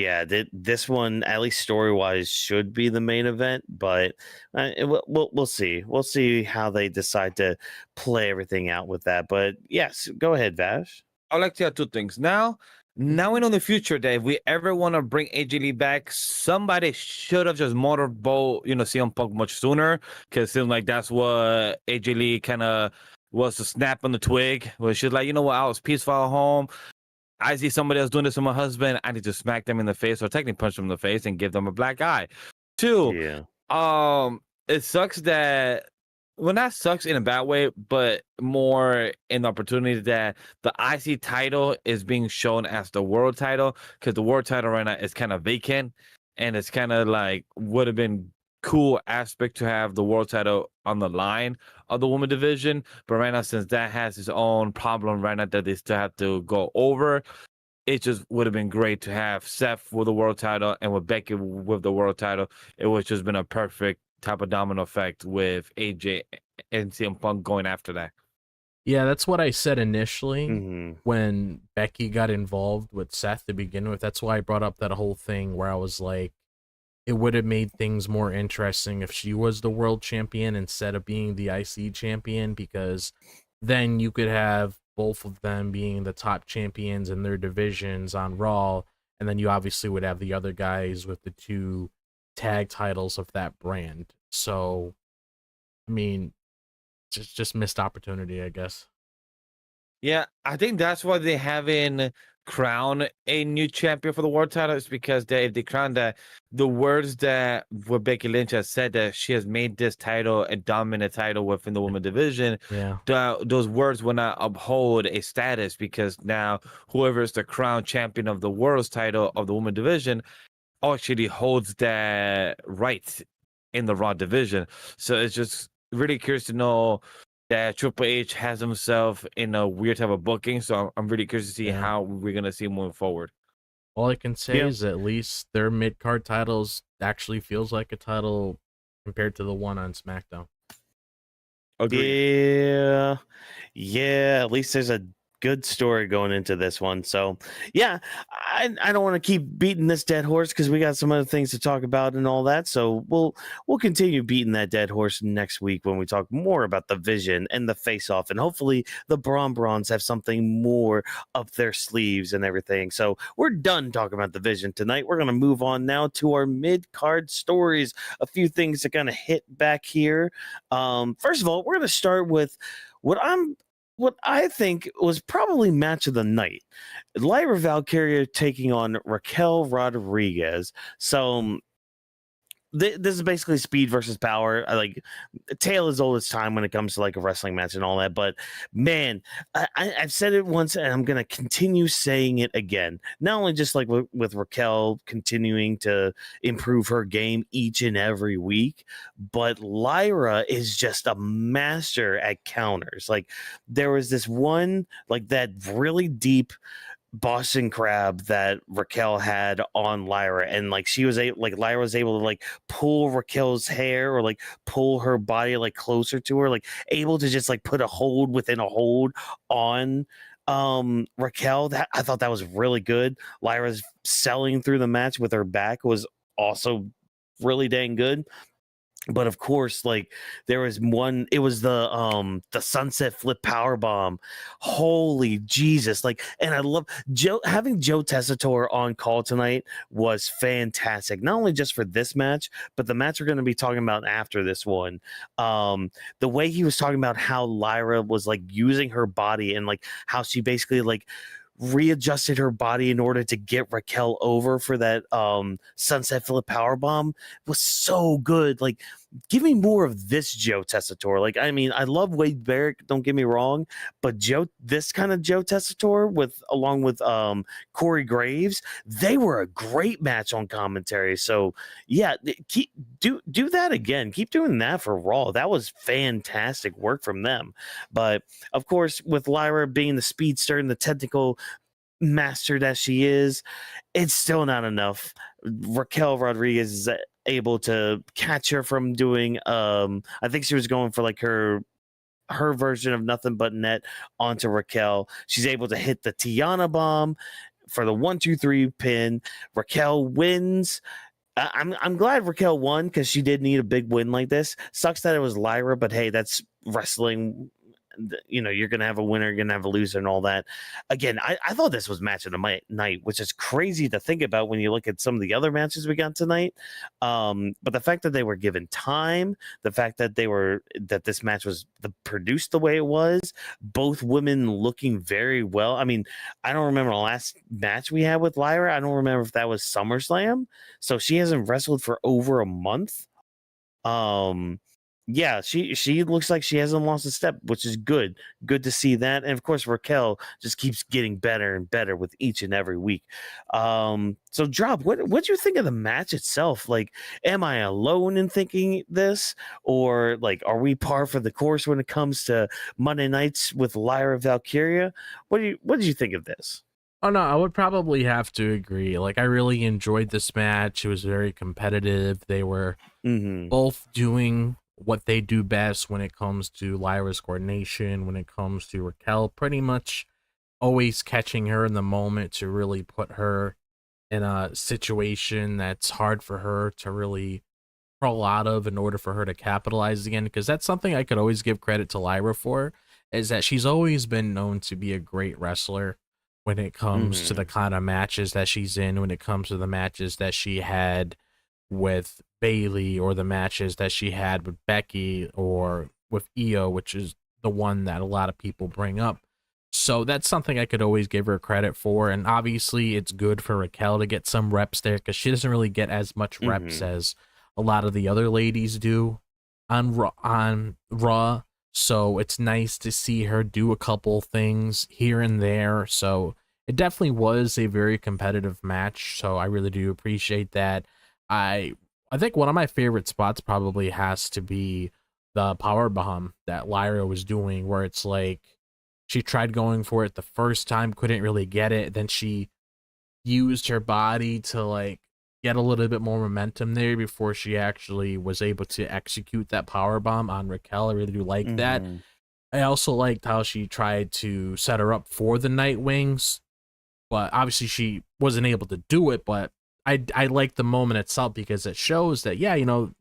this one, at least story-wise, should be the main event. But we'll see. We'll see how they decide to play everything out with that. But yes, go ahead, Vash. I'd like to have two things. Now we know in the future that if we ever want to bring AJ Lee back, somebody should have just motorboat, CM Punk much sooner, because it seems like that's what AJ Lee kind of was to snap on the twig, where she's like, you know what, I was peaceful at home. I see somebody else doing this to my husband. I need to smack them in the face, or technically punch them in the face and give them a black eye. Two, it sucks that, well, not sucks in a bad way, but more in the opportunity that the IC title is being shown as the world title, because the world title right now is kind of vacant, and it's kind of like would have been cool aspect to have the world title on the line of the women division. But right now, since that has its own problem right now that they still have to go over, it just would have been great to have Seth with the world title and with Becky with the world title. It would just been a perfect type of domino effect with AJ and CM Punk going after that. Yeah, that's what I said initially when Becky got involved with Seth to begin with. That's why I brought up that whole thing where I was like, it would have made things more interesting if she was the world champion instead of being the IC champion, because then you could have both of them being the top champions in their divisions on Raw, and then you obviously would have the other guys with the two tag titles of that brand. So, I mean, just missed opportunity, I guess. Yeah, I think that's why they haven't crowned a new champion for the world title, is because if they crown that, the words that what Becky Lynch has said, that she has made this title a dominant title within the women division, those words will not uphold a status, because now whoever is the crown champion of the world's title of the women division actually holds that right in the Raw division. So it's just really curious to know that Triple H has himself in a weird type of booking. So I'm really curious to see how we're going to see him moving forward. All I can say is at least their mid-card titles actually feels like a title compared to the one on SmackDown. Agreed. Yeah, at least there's a good story going into this one. So yeah, I don't want to keep beating this dead horse, because we got some other things to talk about and all that. So we'll continue beating that dead horse next week when we talk more about the Vision and the Face Off, and hopefully the Brons have something more up their sleeves and everything. So we're done talking about the Vision tonight. We're going to move on now to our mid-card stories. A few things that kind of hit back here. First of all, we're going to start with what I think was probably match of the night. Lyra Valkyria taking on Raquel Rodriguez. So this is basically speed versus power. Like, tale as old as time when it comes to like a wrestling match and all that. But man, I've said it once and I'm gonna continue saying it again. Not only just like with Raquel continuing to improve her game each and every week, but Lyra is just a master at counters. Like, there was this one, like that really deep Boston Crab that Raquel had on Lyra, and like Lyra was able to like pull Raquel's hair or like pull her body like closer to her, like able to just like put a hold within a hold on Raquel. That I thought that was really good. Lyra's selling through the match with her back was also really dang good. But of course, like there was one, it was the sunset flip power bomb. Holy Jesus. Like, and I love having Joe Tessitore on call tonight was fantastic. Not only just for this match, but the match we're going to be talking about after this one. The way he was talking about how Lyra was like using her body and like how she basically like readjusted her body in order to get Raquel over for that sunset flip power bomb was so good. Like, give me more of this Joe Tessitore. Like, I mean, I love Wade Barrett, don't get me wrong, but this kind of Joe Tessitore along with Corey Graves, they were a great match on commentary. So yeah, do that again. Keep doing that for Raw. That was fantastic work from them. But of course, with Lyra being the speedster and the technical master that she is, it's still not enough. Raquel Rodriguez is able to catch her from doing I think she was going for like her version of nothing but net onto Raquel. She's able to hit the Tiana bomb for the 1-2-3 pin. Raquel wins. I'm glad Raquel won because she did need a big win like this. Sucks that it was Lyra, but hey, that's wrestling. You know, you're gonna have a winner, you're gonna have a loser, and all that. Again, I thought this was match of the night, which is crazy to think about when you look at some of the other matches we got tonight. But the fact that they were given time, the fact that this match was produced the way it was, both women looking very well. I mean, I don't remember the last match we had with Lyra. I don't remember if that was SummerSlam, so she hasn't wrestled for over a month. Yeah, she looks like she hasn't lost a step, which is good. Good to see that. And of course, Raquel just keeps getting better and better with each and every week. So Drop, what do you think of the match itself? Like, am I alone in thinking this? Or like, are we par for the course when it comes to Monday nights with Lyra Valkyria? What did you think of this? Oh no, I would probably have to agree. Like, I really enjoyed this match. It was very competitive. They were both doing what they do best when it comes to Lyra's coordination, when it comes to Raquel, pretty much always catching her in the moment to really put her in a situation that's hard for her to really crawl out of in order for her to capitalize again. Because that's something I could always give credit to Lyra for, is that she's always been known to be a great wrestler when it comes to the kind of matches that she's in, when it comes to the matches that she had with Bailey, or the matches that she had with Becky or with Io, which is the one that a lot of people bring up. So that's something I could always give her credit for. And obviously it's good for Raquel to get some reps there, because she doesn't really get as much reps as a lot of the other ladies do on Raw. So it's nice to see her do a couple things here and there. So it definitely was a very competitive match. So I really do appreciate that. I think one of my favorite spots probably has to be the power bomb that Lyra was doing, where it's like she tried going for it the first time, couldn't really get it. Then she used her body to like get a little bit more momentum there before she actually was able to execute that power bomb on Raquel. I really do like that. I also liked how she tried to set her up for the Nightwings, but obviously she wasn't able to do it. But I like the moment itself, because it shows that, yeah, you know,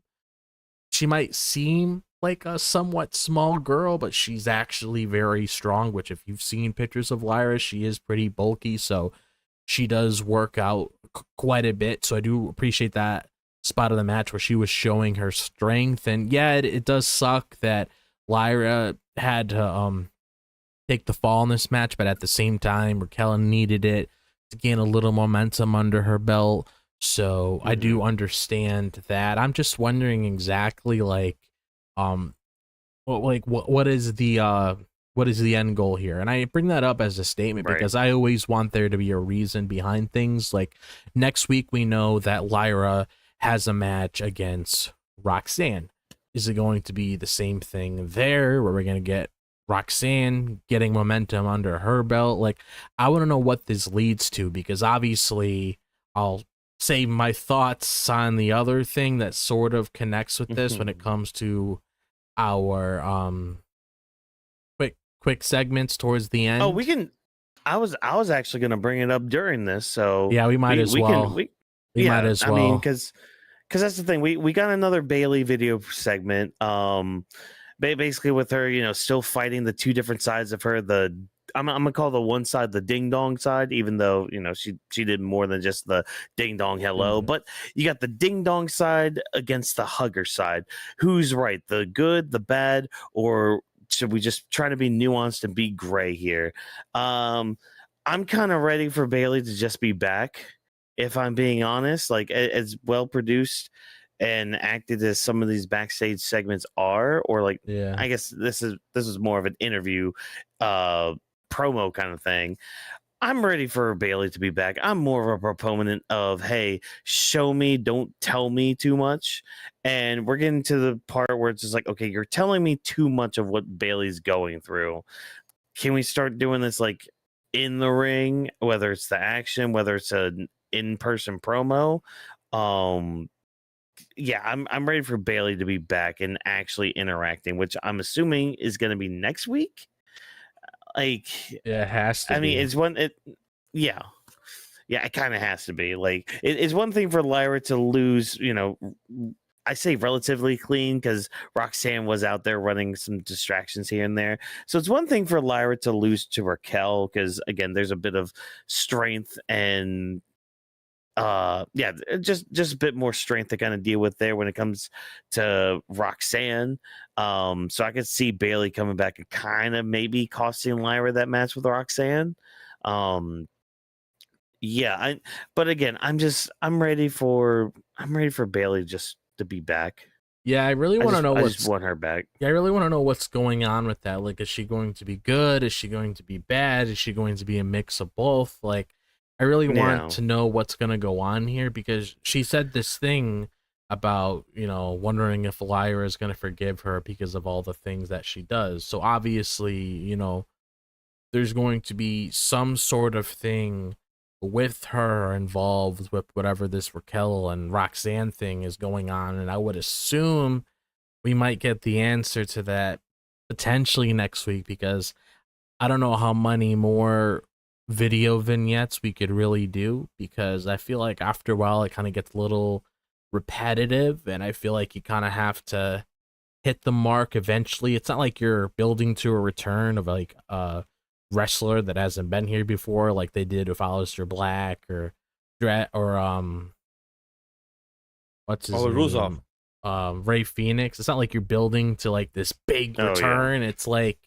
she might seem like a somewhat small girl, but she's actually very strong, which if you've seen pictures of Lyra, she is pretty bulky. So she does work out quite a bit. So I do appreciate that spot of the match where she was showing her strength. And yeah, it does suck that Lyra had to take the fall in this match, but at the same time, Raquel needed it to gain a little momentum under her belt. So I do understand that. I'm just wondering exactly like what is the end goal here? And I bring that up as a statement because I always want there to be a reason behind things. Like next week we know that Lyra has a match against Roxanne. Is it going to be the same thing there, where we're going to get Roxanne getting momentum under her belt. Like, I want to know what this leads to, because obviously I'll say my thoughts on the other thing that sort of connects with this when it comes to our quick segments towards the end. Oh, we can. I was actually going to bring it up during this, so Yeah, we might as well. We might as well. I mean, because that's the thing. We got another Bailey video segment. Basically with her, still fighting the two different sides of her. I'm gonna call the one side the ding dong side, even though she did more than just the ding dong hello. But you got the ding dong side against the hugger side. Who's right? The good, the bad, or should we just try to be nuanced and be gray here? I'm kind of ready for Bailey to just be back, if I'm being honest. Like, as well produced and acted as some of these backstage segments are, or like, yeah, I guess this is more of an interview promo kind of thing. I'm ready for Bailey to be back. I'm more of a proponent of, hey, show me, don't tell me too much. And we're getting to the part where it's just like, okay, you're telling me too much of what Bailey's going through. Can we start doing this like in the ring, whether it's the action, whether it's an in-person promo? Yeah, I'm ready for Bailey to be back and actually interacting, which I'm assuming is going to be next week. Like, yeah, it has to. I mean, it's one. Yeah, it kind of has to be. Like, it's one thing for Lyra to lose. I say relatively clean because Roxanne was out there running some distractions here and there. So it's one thing for Lyra to lose to Raquel because, again, there's a bit of strength and just a bit more strength to kind of deal with there when it comes to Roxanne. So I could see Bailey coming back and kind of maybe costing Lyra that match with Roxanne. But again, I'm ready for Bailey just to be back. Yeah, I really want to know I just want her back. Yeah, I really want to know what's going on with that. Like, is she going to be good? Is she going to be bad? Is she going to be a mix of both? Like, I really want to know what's going to go on here, because she said this thing about, wondering if Lyra is going to forgive her because of all the things that she does. So obviously, there's going to be some sort of thing with her involved with whatever this Raquel and Roxanne thing is going on. And I would assume we might get the answer to that potentially next week, because I don't know how many more video vignettes we could really do, because I feel like after a while it kind of gets a little repetitive, and I feel like you kind of have to hit the mark eventually. It's not like you're building to a return of like a wrestler that hasn't been here before, like they did with Aleister Black or what's his name? Rusev. Ray Phoenix. It's not like you're building to like this big return. It's like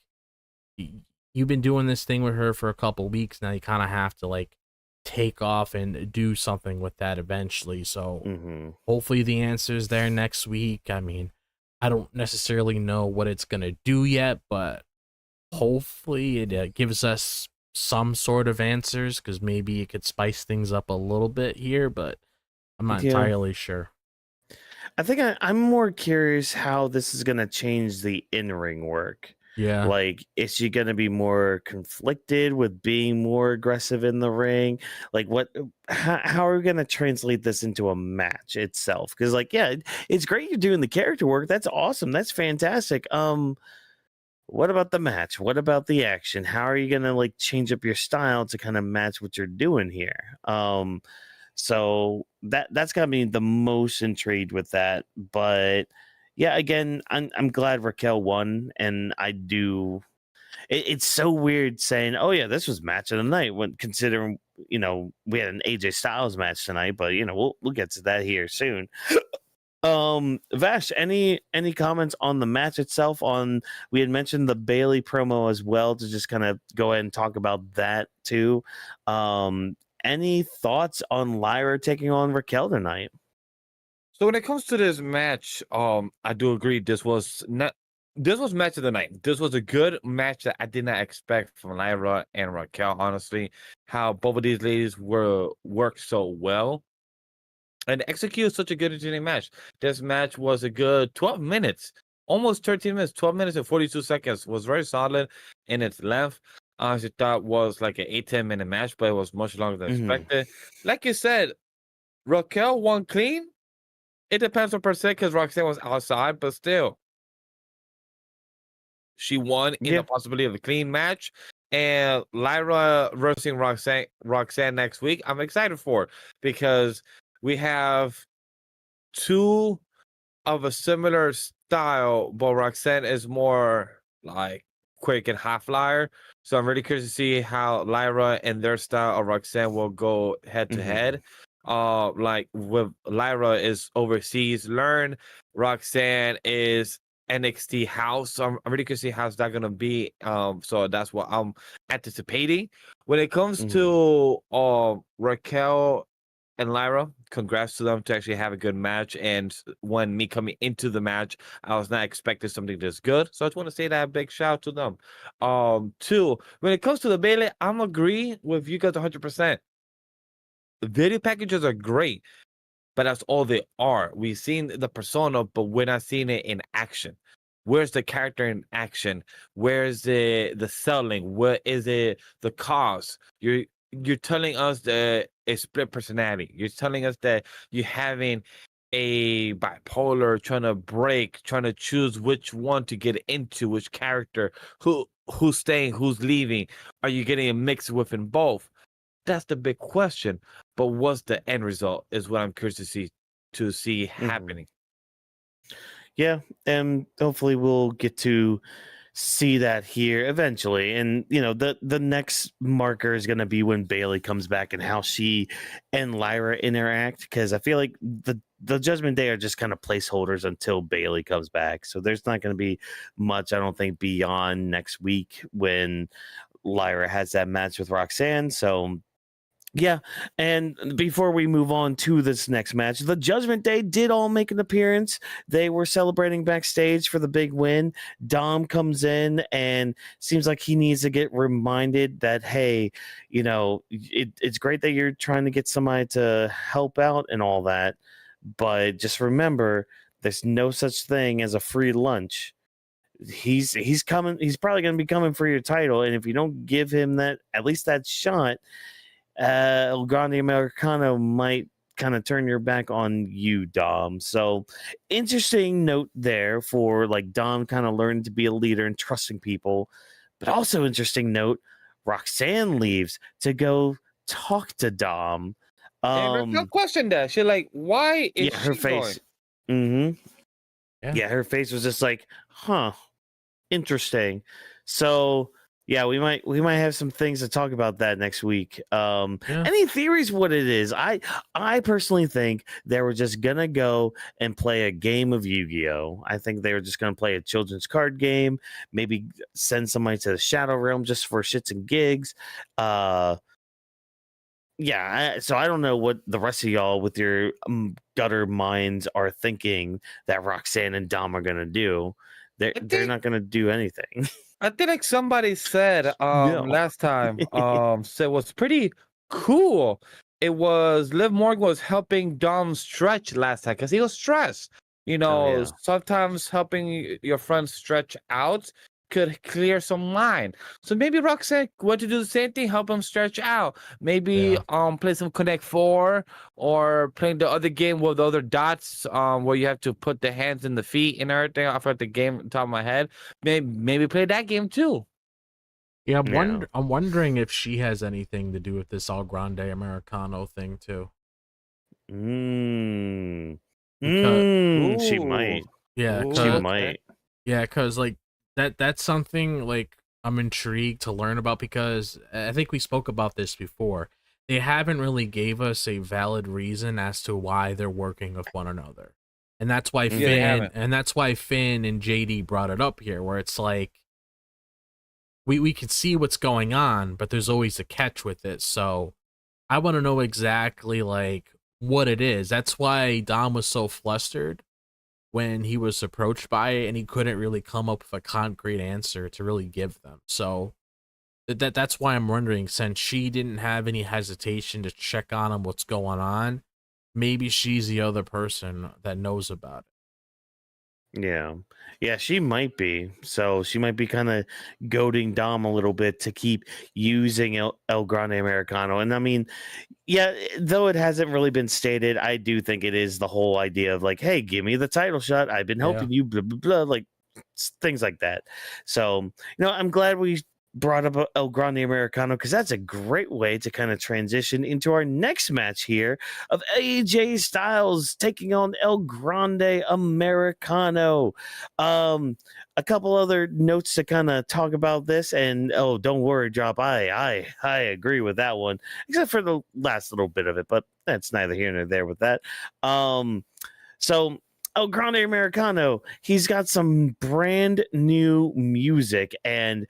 you've been doing this thing with her for a couple weeks now. You kind of have to like take off and do something with that eventually. So hopefully the answer's there next week. I mean, I don't necessarily know what it's going to do yet, but hopefully it gives us some sort of answers, because maybe it could spice things up a little bit here, but I'm not entirely sure. I think I'm more curious how this is going to change the in-ring work. Yeah. Like, is she going to be more conflicted with being more aggressive in the ring? Like, how are we going to translate this into a match itself? Because, like, yeah, it's great you're doing the character work. That's awesome. That's fantastic. What about the match? What about the action? How are you going to, like, change up your style to kind of match what you're doing here? So that's got me the most intrigued with that. But yeah, again, I'm glad Raquel won, and I do. It's so weird saying, "Oh yeah, this was match of the night," when considering we had an AJ Styles match tonight. But we'll get to that here soon. Vash, any comments on the match itself? We had mentioned the Bailey promo as well, to just kind of go ahead and talk about that too. Any thoughts on Lyra taking on Raquel tonight? So when it comes to this match, I do agree this was match of the night. This was a good match that I did not expect from Lyra and Raquel, honestly. How both of these ladies worked so well and executed such a good entertaining match. This match was a good 12 minutes. almost 13 minutes, 12 minutes and 42 seconds. Was very solid in its length. I honestly thought was like an 8-10 minute match, but it was much longer than expected. Like you said, Raquel won clean. It depends on per se because Roxanne was outside, but still, she won in the possibility of a clean match. And Lyra versus Roxanne next week, I'm excited for because we have two of a similar style, but Roxanne is more like quick and half flyer. So I'm really curious to see how Lyra and their style of Roxanne will go head to head. Like with Lyra is overseas learn, Roxanne is NXT house. So I'm really curious to see how's that gonna be. So that's what I'm anticipating. When it comes to Raquel and Lyra, congrats to them to actually have a good match. And when me coming into the match, I was not expecting something this good. So I just want to say that big shout out to them. Two, when it comes to the Bailey, I'm agree with you guys 100%. The video packages are great, but that's all they are. We've seen the persona, but we're not seeing it in action. Where's the character in action? Where's the selling? Where is it the cause? You're telling us that a split personality. You're telling us that you're having a bipolar, trying to choose which one to get into, which character, who's staying, who's leaving. Are you getting a mix within both? That's the big question. But what's the end result is what I'm curious to see happening. Yeah, and hopefully we'll get to see that here eventually. And the next marker is going to be when Bailey comes back and how she and Lyra interact, because I feel like the Judgment Day are just kind of placeholders until Bailey comes back. So there's not going to be much, I don't think, beyond next week when Lyra has that match with Roxanne. So yeah, and before we move on to this next match, the Judgment Day did all make an appearance. They were celebrating backstage for the big win. Dom comes in and seems like he needs to get reminded that, hey, it's great that you're trying to get somebody to help out and all that, but just remember, there's no such thing as a free lunch. He's coming. He's probably going to be coming for your title, and if you don't give him at least that shot, Grande Americano might kind of turn your back on you, Dom. So interesting note there for like Dom kind of learning to be a leader and trusting people, but also interesting note, Roxanne leaves to go talk to Dom. And no question that she like, why is her she face? going? Yeah, her face was just like, huh, interesting. So yeah, we might have some things to talk about that next week. Any theories what it is? I personally think they were just gonna go and play a game of Yu-Gi-Oh! I think they were just gonna play a children's card game, maybe send somebody to the Shadow Realm just for shits and gigs. So I don't know what the rest of y'all with your gutter minds are thinking that Roxanne and Dom are gonna do. They're not gonna do anything. I think like somebody said last time said was pretty cool. It was Liv Morgan was helping Dom stretch last time because he was stressed. Sometimes helping your friend stretch out could clear some mind. So maybe Roxanne went to do the same thing, help him stretch out. Maybe play some Connect 4 or playing the other game with the other dots where you have to put the hands and the feet and everything. I forgot the game on top of my head. Maybe play that game too. Yeah, I'm wondering if she has anything to do with this all Grande Americano thing too. She might. Yeah, she might. Yeah, because like that's something like I'm intrigued to learn about, because I think we spoke about this before. They haven't really gave us a valid reason as to why they're working with one another. And that's why Finn and JD brought it up here, where it's like we can see what's going on, but there's always a catch with it. So I want to know exactly like what it is. That's why Dom was so flustered when he was approached by it, and he couldn't really come up with a concrete answer to really give them. So that's why I'm wondering, since she didn't have any hesitation to check on him, what's going on, maybe she's the other person that knows about it. Yeah. Yeah, she might be. So she might be kind of goading Dom a little bit to keep using El Grande Americano. And I mean, yeah, though it hasn't really been stated, I do think it is the whole idea of like, hey, give me the title shot. I've been helping you, blah, blah, blah, like things like that. So, I'm glad we brought up El Grande Americano because that's a great way to kind of transition into our next match here of AJ Styles taking on El Grande Americano. A couple other notes to kind of talk about this, and don't worry, Drop. I agree with that one, except for the last little bit of it, but that's neither here nor there with that. So El Grande Americano, he's got some brand new music, and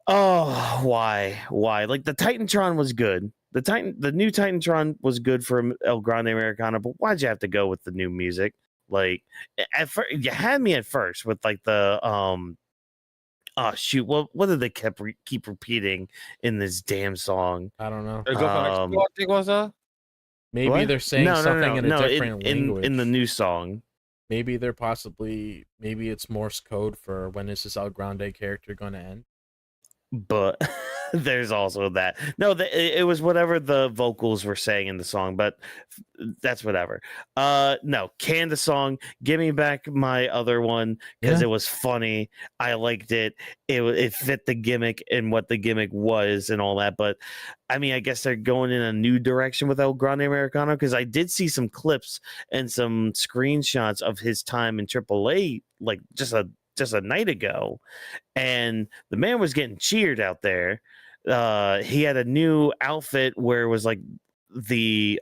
why? Like the Titantron was good. The new Titantron was good for El Grande Americano, but why'd you have to go with the new music? Like at first, you had me at first with like the oh shoot, what did they keep repeating in this damn song? I don't know. There's I think was Maybe what? they're saying something in a different language. in the new song. Maybe maybe it's Morse code for when is this El Grande character going to end? But there's also that. No, it was whatever the vocals were saying in the song, but that's whatever. No, can the song. Give me back my other one because it was funny. I liked it. It fit the gimmick and what the gimmick was and all that. But I mean, I guess they're going in a new direction with El Grande Americano because I did see some clips and some screenshots of his time in AAA, like just a night ago, and the man was getting cheered out there. He had a new outfit where it was like the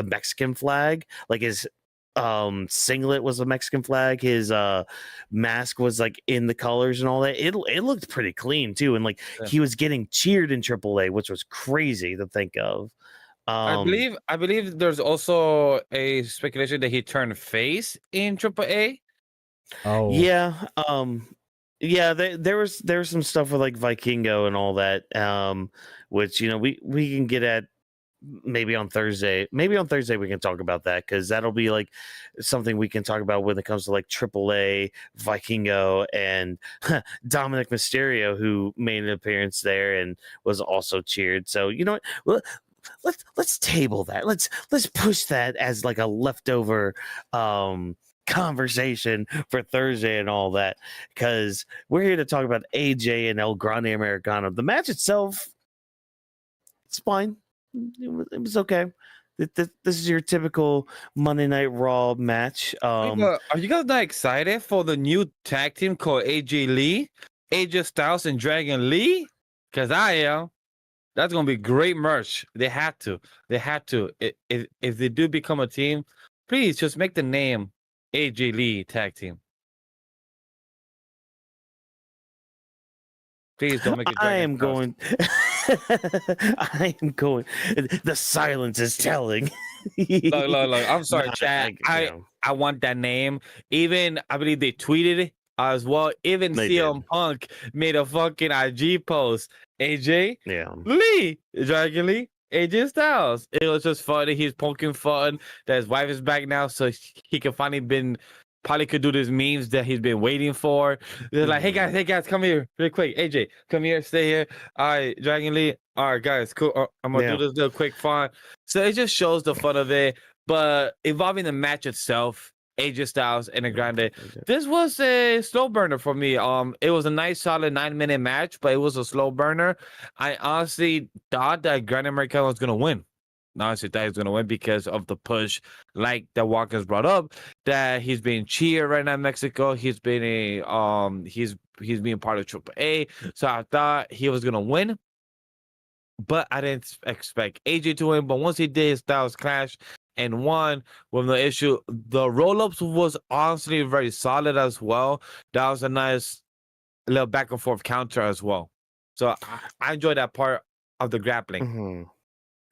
Mexican flag, like his singlet was a Mexican flag, his mask was like in the colors and all that. It looked pretty clean too, and like he was getting cheered in AAA, which was crazy to think of. I believe there's also a speculation that he turned face in AAA. Oh yeah, yeah. There was some stuff with like Vikingo and all that, which we can get at maybe on Thursday. Maybe on Thursday we can talk about that because that'll be like something we can talk about when it comes to like AAA, Vikingo, and Dominic Mysterio, who made an appearance there and was also cheered. So what? Let's table that. Let's push that as like a leftover conversation for Thursday and all that, because we're here to talk about AJ and El Grande Americano. The match itself, it's fine. It was okay. This is your typical Monday Night Raw match. Are you guys not excited for the new tag team called AJ Styles and Dragon Lee? Because I am. That's gonna be great merch. They had to. If they do become a team, please just make the name AJ Lee tag team. Please don't make it. I am going. The silence is telling. Look. I'm sorry, chat. I want that name. Even I believe they tweeted it as well. Even CM Punk made a fucking IG post. AJ Lee, Dragon Lee, AJ Styles. It was just funny. He's poking fun that his wife is back now, so he can finally probably could do these memes that he's been waiting for. They're like, hey guys, come here real quick. AJ, come here, stay here. All right, Dragon Lee. All right, guys, cool. I'm gonna do this little quick fun. So it just shows the fun of it. But involving the match itself, AJ Styles and a Grande, this was a slow burner for me. It was a nice, solid 9-minute match, but it was a slow burner. I honestly thought that Grande Americano was gonna win. Honestly, thought he was gonna win because of the push, like that Watkins brought up, that he's being cheered right now in Mexico. He's been he's being part of AAA, so I thought he was gonna win. But I didn't expect AJ to win. But once he did his Styles clash and won with no issue, the roll-ups was honestly very solid as well. That was a nice little back and forth counter as well. So I enjoyed that part of the grappling. Mm-hmm.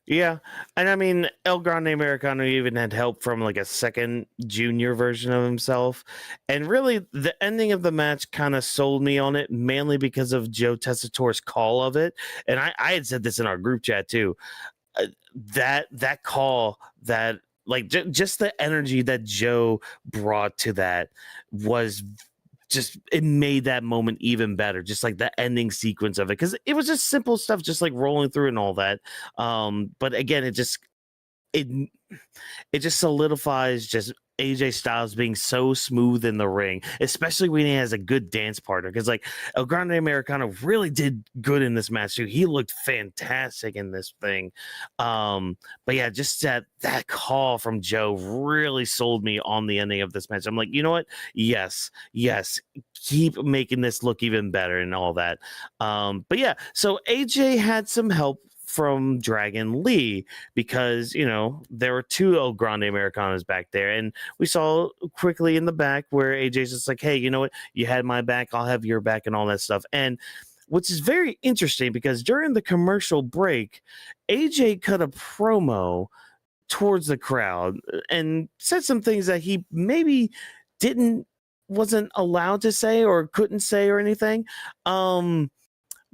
Yeah, and I mean, El Grande Americano even had help from like a second junior version of himself, and really the ending of the match kind of sold me on it, mainly because of Joe Tessitore's call of it, and I had said this in our group chat too, that call that like just the energy that Joe brought to that was just, it made that moment even better, just like the ending sequence of it, because it was just simple stuff, just like rolling through and all that. But again, it it just solidifies just AJ Styles being so smooth in the ring, especially when he has a good dance partner. Because like El Grande Americano really did good in this match too. He looked fantastic in this thing. But yeah, just that call from Joe really sold me on the ending of this match. I'm like, you know what? Yes, keep making this look even better and all that. But yeah, so AJ had some help from Dragon Lee, because there were two El Grande Americanos back there, and we saw quickly in the back where AJ's just like, hey, you know what, you had my back, I'll have your back, and all that stuff. And which is very interesting, because during the commercial break, AJ cut a promo towards the crowd and said some things that he maybe wasn't allowed to say or couldn't say or anything.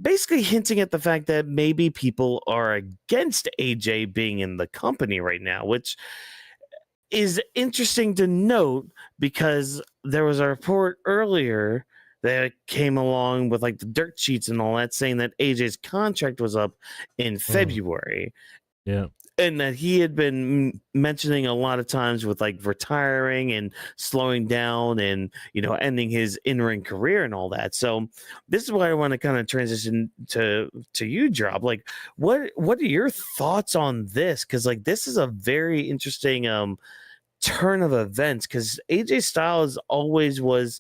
Basically hinting at the fact that maybe people are against AJ being in the company right now, which is interesting to note, because there was a report earlier that came along with like the dirt sheets and all that, saying that AJ's contract was up in February. Yeah. And that he had been mentioning a lot of times with like retiring and slowing down and, ending his in-ring career and all that. So this is why I want to kind of transition to you, Drop. Like, what are your thoughts on this? Because like this is a very interesting turn of events, because AJ Styles always was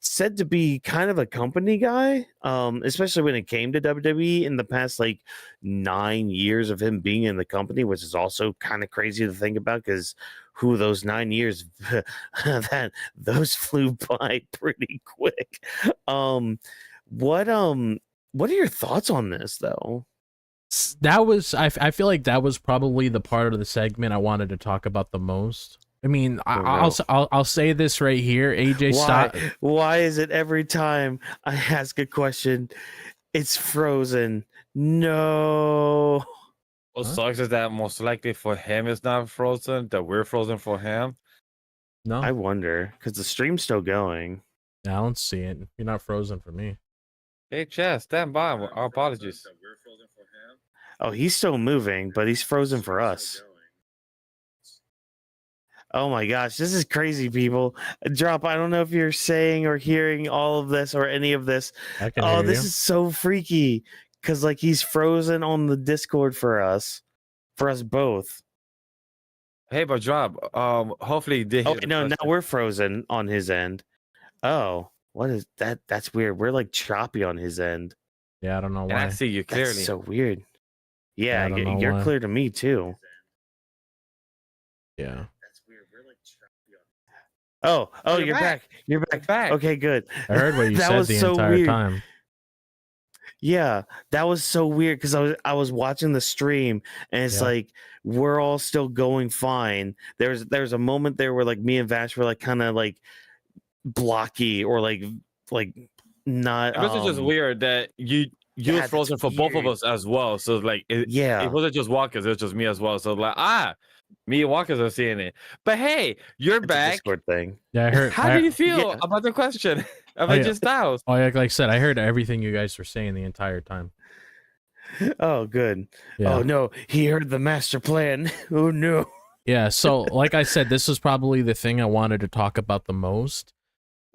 said to be kind of a company guy, especially when it came to WWE in the past like 9 years of him being in the company, which is also kind of crazy to think about, because those 9 years those flew by pretty quick. What are your thoughts on this though? That was I feel like that was probably the part of the segment I wanted to talk about the most. I mean, I'll say this right here. AJ Styles. Why is it every time I ask a question, it's frozen? No. What sucks is that most likely for him it's not frozen, that we're frozen for him. No, I wonder, because the stream's still going. I don't see it. You're not frozen for me. Hey, Chess, stand by. Our apologies. Oh, he's still moving, but he's frozen for us. Oh my gosh, this is crazy, people. Drop, I don't know if you're saying or hearing all of this or any of this. I can hear this you. is so freaky, because like he's frozen on the Discord for us both. Hey, but Drop, hopefully they Oh no, now we're frozen on his end. Oh, what is that? That's weird. We're like choppy on his end. Yeah, I don't know why. And I see you clearly. That's so weird. Yeah, I don't know you're why. clear to me too. Yeah. Oh, you're you're back. You're back. Okay, good. I heard what you That said was the so entire weird. time. Yeah, that was so weird, because I was watching the stream, and it's like we're all still going fine. There's a moment there where like me and Vash were like kind of like blocky or like not. It was just weird that you was frozen for both of us as well. So like it wasn't just Walkers, it was just me as well. So like me and Walkers are seeing it. But hey, you're it's back. a Discord thing. Yeah, I heard. How do you feel about the question of AJ Styles? Oh, yeah, like I said, I heard everything you guys were saying the entire time. Oh, good. Yeah. Oh no, he heard the master plan. Oh no. Yeah, so like I said, this was probably the thing I wanted to talk about the most.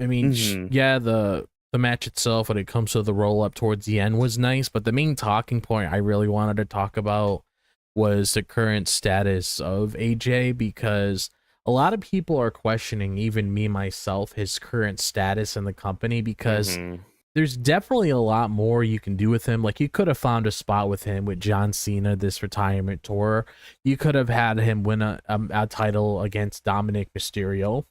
I mean, the match itself, when it comes to the roll up towards the end, was nice, but the main talking point I really wanted to talk about was the current status of AJ, because a lot of people are questioning, even me myself, his current status in the company, because there's definitely a lot more you can do with him. Like, you could have found a spot with him with John Cena, this retirement tour. You could have had him win a title against Dominic Mysterio.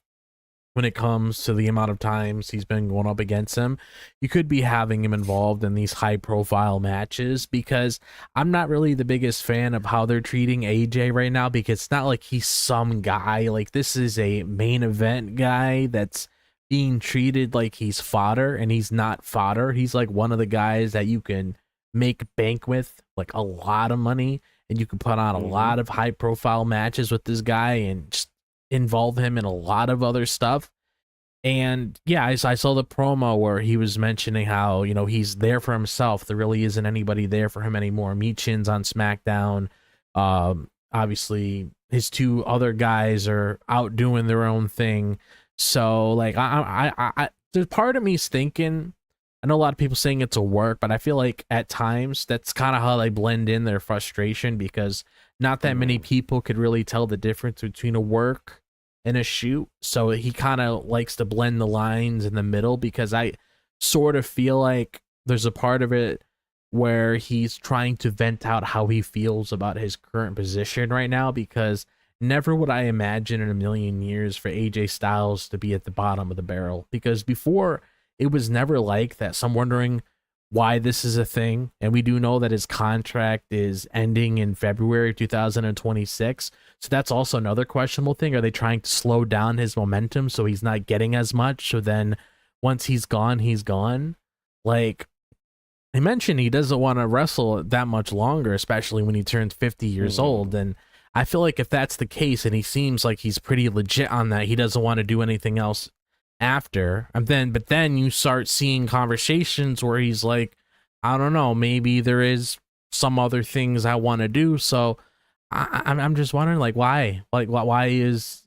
When it comes to the amount of times he's been going up against him, you could be having him involved in these high profile matches, because I'm not really the biggest fan of how they're treating AJ right now, because it's not like he's some guy. Like, this is a main event guy that's being treated like he's fodder, and he's not fodder. He's like one of the guys that you can make bank with, like a lot of money, and you can put on a lot of high profile matches with this guy and just involve him in a lot of other stuff. And yeah, I saw the promo where he was mentioning how, you know, he's there for himself. There really isn't anybody there for him anymore. Michin's on SmackDown. Obviously, his two other guys are out doing their own thing. So, like, there's part of me's thinking, I know a lot of people saying it's a work, but I feel like at times that's kind of how they blend in their frustration, because not that many people could really tell the difference between a work and a shoot. So he kind of likes to blend the lines in the middle, because I sort of feel like there's a part of it where he's trying to vent out how he feels about his current position right now, because never would I imagine in a million years for AJ Styles to be at the bottom of the barrel, because before it was never like that. So I'm wondering why this is a thing. And we do know that his contract is ending in February 2026. So that's also another questionable thing. Are they trying to slow down his momentum so he's not getting as much? So then once he's gone, he's gone. Like, he mentioned he doesn't want to wrestle that much longer, especially when he turns 50 years old. And I feel like if that's the case, and he seems like he's pretty legit on that, he doesn't want to do anything else after. But then you start seeing conversations where he's like, I don't know, maybe there is some other things I want to do. So I'm just wondering, like, why? Like, why is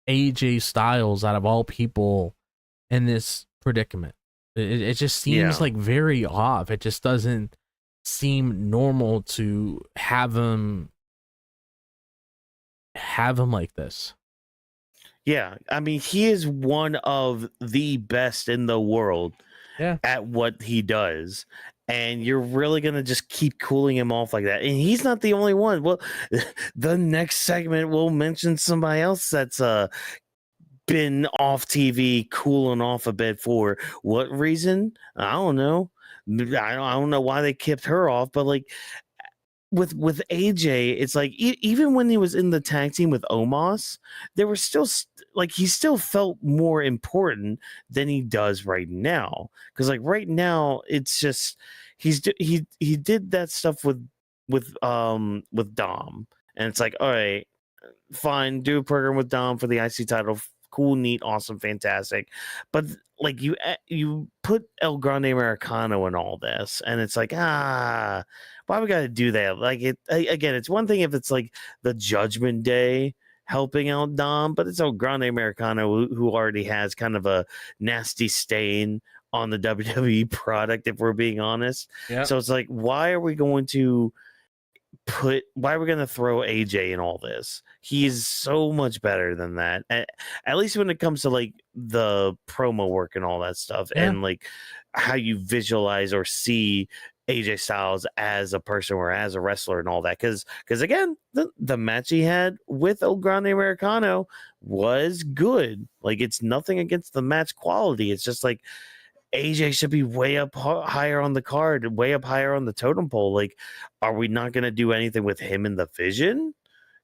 AJ Styles, out of all people, in this predicament? It just seems like very off. It just doesn't seem normal to have him like this. Yeah, I mean, he is one of the best in the world at what he does. And you're really going to just keep cooling him off like that. And he's not the only one. Well, the next segment we'll mention somebody else that's been off TV cooling off a bit. For what reason? I don't know. I don't know why they kept her off, but like with AJ, it's like even when he was in the tag team with Omos, there were still like he still felt more important than he does right now. Because like right now, it's just he did that stuff with Dom, and it's like, all right, fine, do a program with Dom for the IC title. Cool, neat, awesome, fantastic. But like you put El Grande Americano in all this, and it's like, why we got to do that? Like, again, it's one thing if it's like the Judgment Day helping out Dom, but it's El Grande Americano who already has kind of a nasty stain on the WWE product, if we're being honest. So it's like, why are we going to throw AJ in all this? He is so much better than that, at least when it comes to like the promo work and all that stuff, and like how you visualize or see AJ Styles as a person or as a wrestler and all that. Because again, the match he had with El Grande Americano was good. Like, it's nothing against the match quality. It's just like AJ should be way up higher on the card, way up higher on the totem pole. Like, are we not going to do anything with him in the Vision?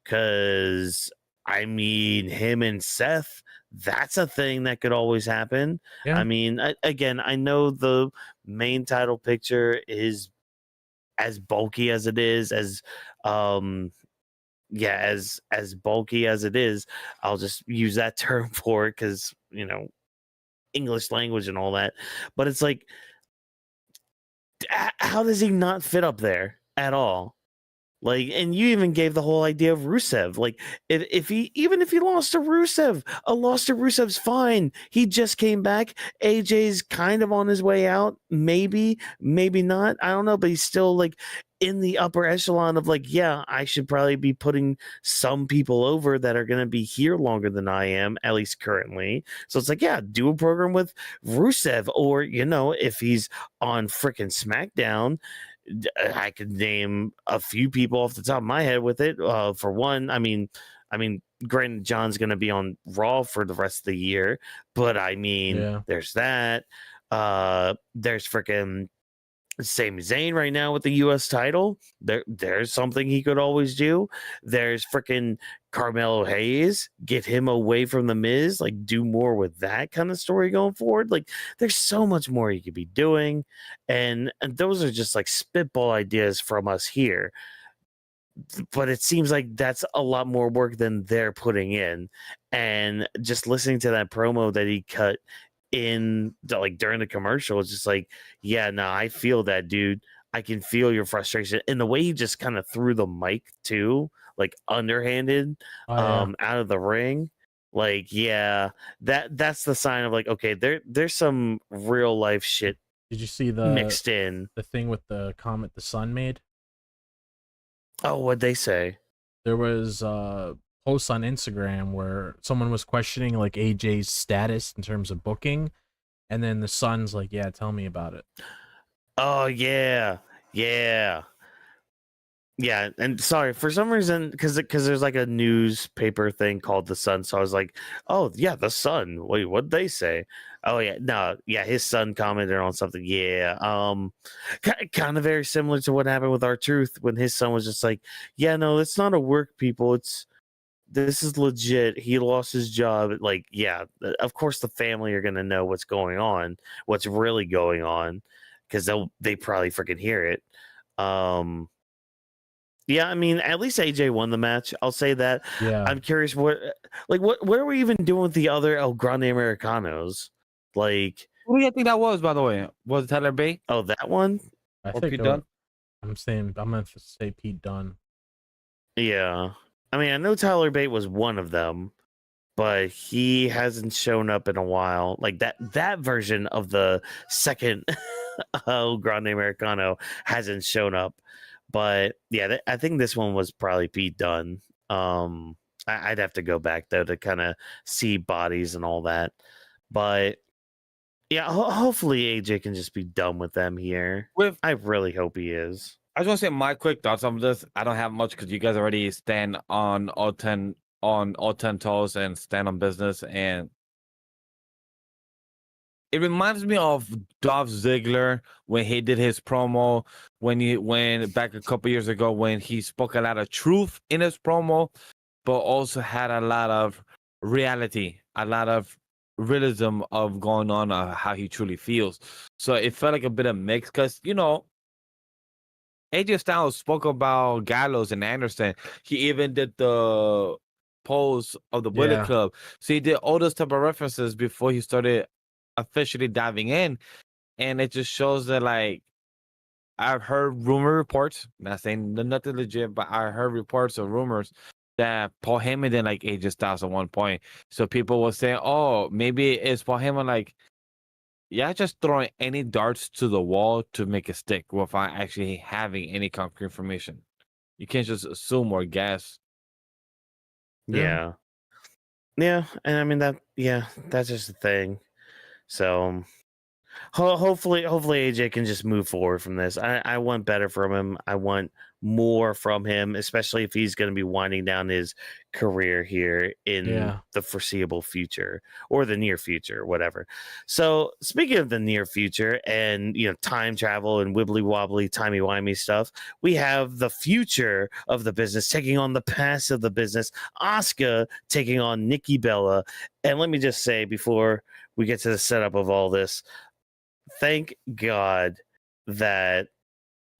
Because, I mean, him and Seth, that's a thing that could always happen. I mean, again, I know the main title picture is as bulky as it is, as bulky as it is. I'll just use that term for it because, you know, English language and all that. But it's like, how does he not fit up there at all? Like, and you even gave the whole idea of Rusev. Like, if he lost to Rusev, a loss to Rusev's fine. He just came back. AJ's kind of on his way out. Maybe not. I don't know, but he's still like in the upper echelon of like, yeah, I should probably be putting some people over that are going to be here longer than I am, at least currently. So it's like, yeah, do a program with Rusev, or, you know, if he's on freaking SmackDown, I could name a few people off the top of my head with it. For one, I mean, granted, John's going to be on Raw for the rest of the year, but I mean, there's that. There's freaking Sami Zayn right now with the U.S. title. There's something he could always do. There's freaking Carmelo Hayes. Get him away from the Miz. Like, do more with that kind of story going forward. Like, there's so much more you could be doing, and those are just like spitball ideas from us here. but it seems like that's a lot more work than they're putting in. And just listening to that promo that he cut in like during the commercial, it's just like, yeah, no, I feel that, dude. I can feel your frustration. And the way he just kind of threw the mic too, like underhanded, Oh, yeah. out of the ring. Like, yeah, that's the sign of like, okay, there's some real life shit Did you see mixed in. the thing with the comment the Sun made? Oh, what'd they say? There was posts on Instagram where someone was questioning like AJ's status in terms of booking, and then the Sun's like, "Yeah, tell me about it." Oh yeah, yeah. Yeah, and sorry for some reason because there's like a newspaper thing called the Sun, so I was like, oh yeah, the Sun. Wait, what'd they say? Oh yeah, no, yeah, his son commented on something. Yeah, kind of very similar to what happened with R-Truth when his son was just like, yeah, no, it's not a work, people. This is legit. He lost his job. Like, yeah, of course the family are gonna know what's going on, what's really going on, because they probably freaking hear it. Yeah, I mean, at least AJ won the match. I'll say that. Yeah, I'm curious what are we even doing with the other El Grande Americanos? Like, Who do you think that was, by the way? Was it Tyler Bay oh, that one? I or think Pete Dunne? I'm gonna say Pete Dunne. Yeah. I mean, I know Tyler Bate was one of them, but he hasn't shown up in a while. Like that version of the second El Grande Americano hasn't shown up. But yeah, I think this one was probably Pete Dunne. I'd have to go back though to kind of see bodies and all that. But yeah, hopefully AJ can just be done with them here. With I really hope he is. I just want to say my quick thoughts on this. I don't have much because you guys already stand on all 10 toes and stand on business, and it reminds me of Dolph Ziggler when he did his promo when back a couple years ago when he spoke a lot of truth in his promo, but also had a lot of reality, a lot of realism of going on how he truly feels. So it felt like a bit of mix because AJ Styles spoke about Gallows and Anderson. He even did the pose of the Bullet Yeah. Club. So he did all those type of references before he started officially diving in. And it just shows that, like, I've heard rumor reports, not saying nothing legit, but I heard reports or rumors that Paul Heyman didn't like AJ Styles at one point. So people were saying, oh, maybe it's Paul Heyman like, yeah, just throwing any darts to the wall to make it stick without actually having any concrete information. You can't just assume or guess. Yeah. Yeah, and I mean that's just the thing. So hopefully AJ can just move forward from this. I want better from him. I want more from him, especially if he's going to be winding down his career here in the foreseeable future or the near future, whatever. So speaking of the near future and time travel and wibbly wobbly timey wimey stuff, we have the future of the business taking on the past of the business. Asuka taking on Nikki Bella, and let me just say before we get to the setup of all this, thank God that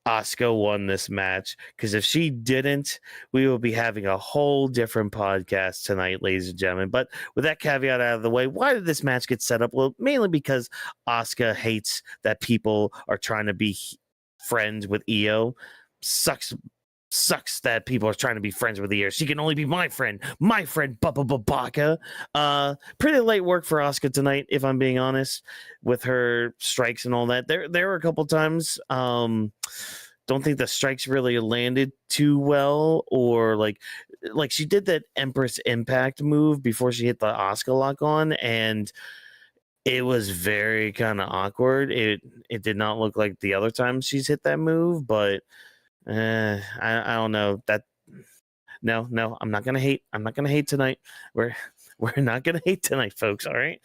Asuka won this match, because if she didn't, we will be having a whole different podcast tonight, ladies and gentlemen. But with that caveat out of the way, why did this match get set up? Well, mainly because Asuka hates that people are trying to be friends with Io. Sucks that people are trying to be friends with Io. She can only be my friend, Baka. Pretty late work for Asuka tonight, if I'm being honest, with her strikes and all that. There were a couple times. Don't think the strikes really landed too well, or like she did that Empress Impact move before she hit the Asuka lock on, and it was very kind of awkward. It did not look like the other times she's hit that move, but I don't know that. No, I'm not gonna hate. I'm not gonna hate tonight. We're not gonna hate tonight, folks. All right.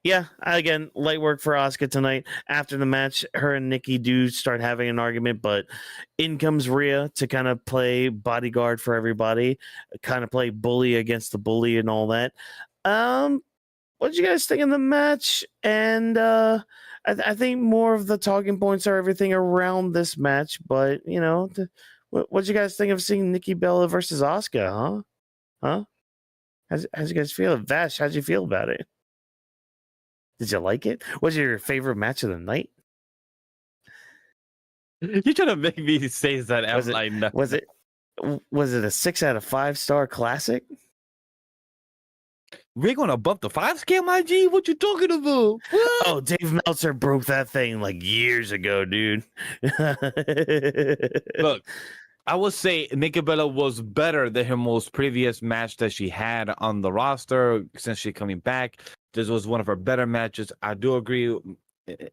Yeah. Again, light work for Asuka tonight. After the match, her and Nikki do start having an argument, but in comes Rhea to kind of play bodyguard for everybody, kind of play bully against the bully and all that. What did you guys think of the match? And I think more of the talking points are everything around this match, but What'd you guys think of seeing Nikki Bella versus Asuka? Huh? How'd you guys feel? Vash, how'd you feel about it? Did you like it? Was it your favorite match of the night? You're trying to make me say that. I'm Was it? like, no. Was it a 6 out of 5 star classic? We're gonna bump the 5 scale, my G. What you talking about? What? Oh, Dave Meltzer broke that thing like years ago, dude. Look, I would say Nikki Bella was better than her most previous match that she had on the roster since she coming back. This was one of her better matches. I do agree.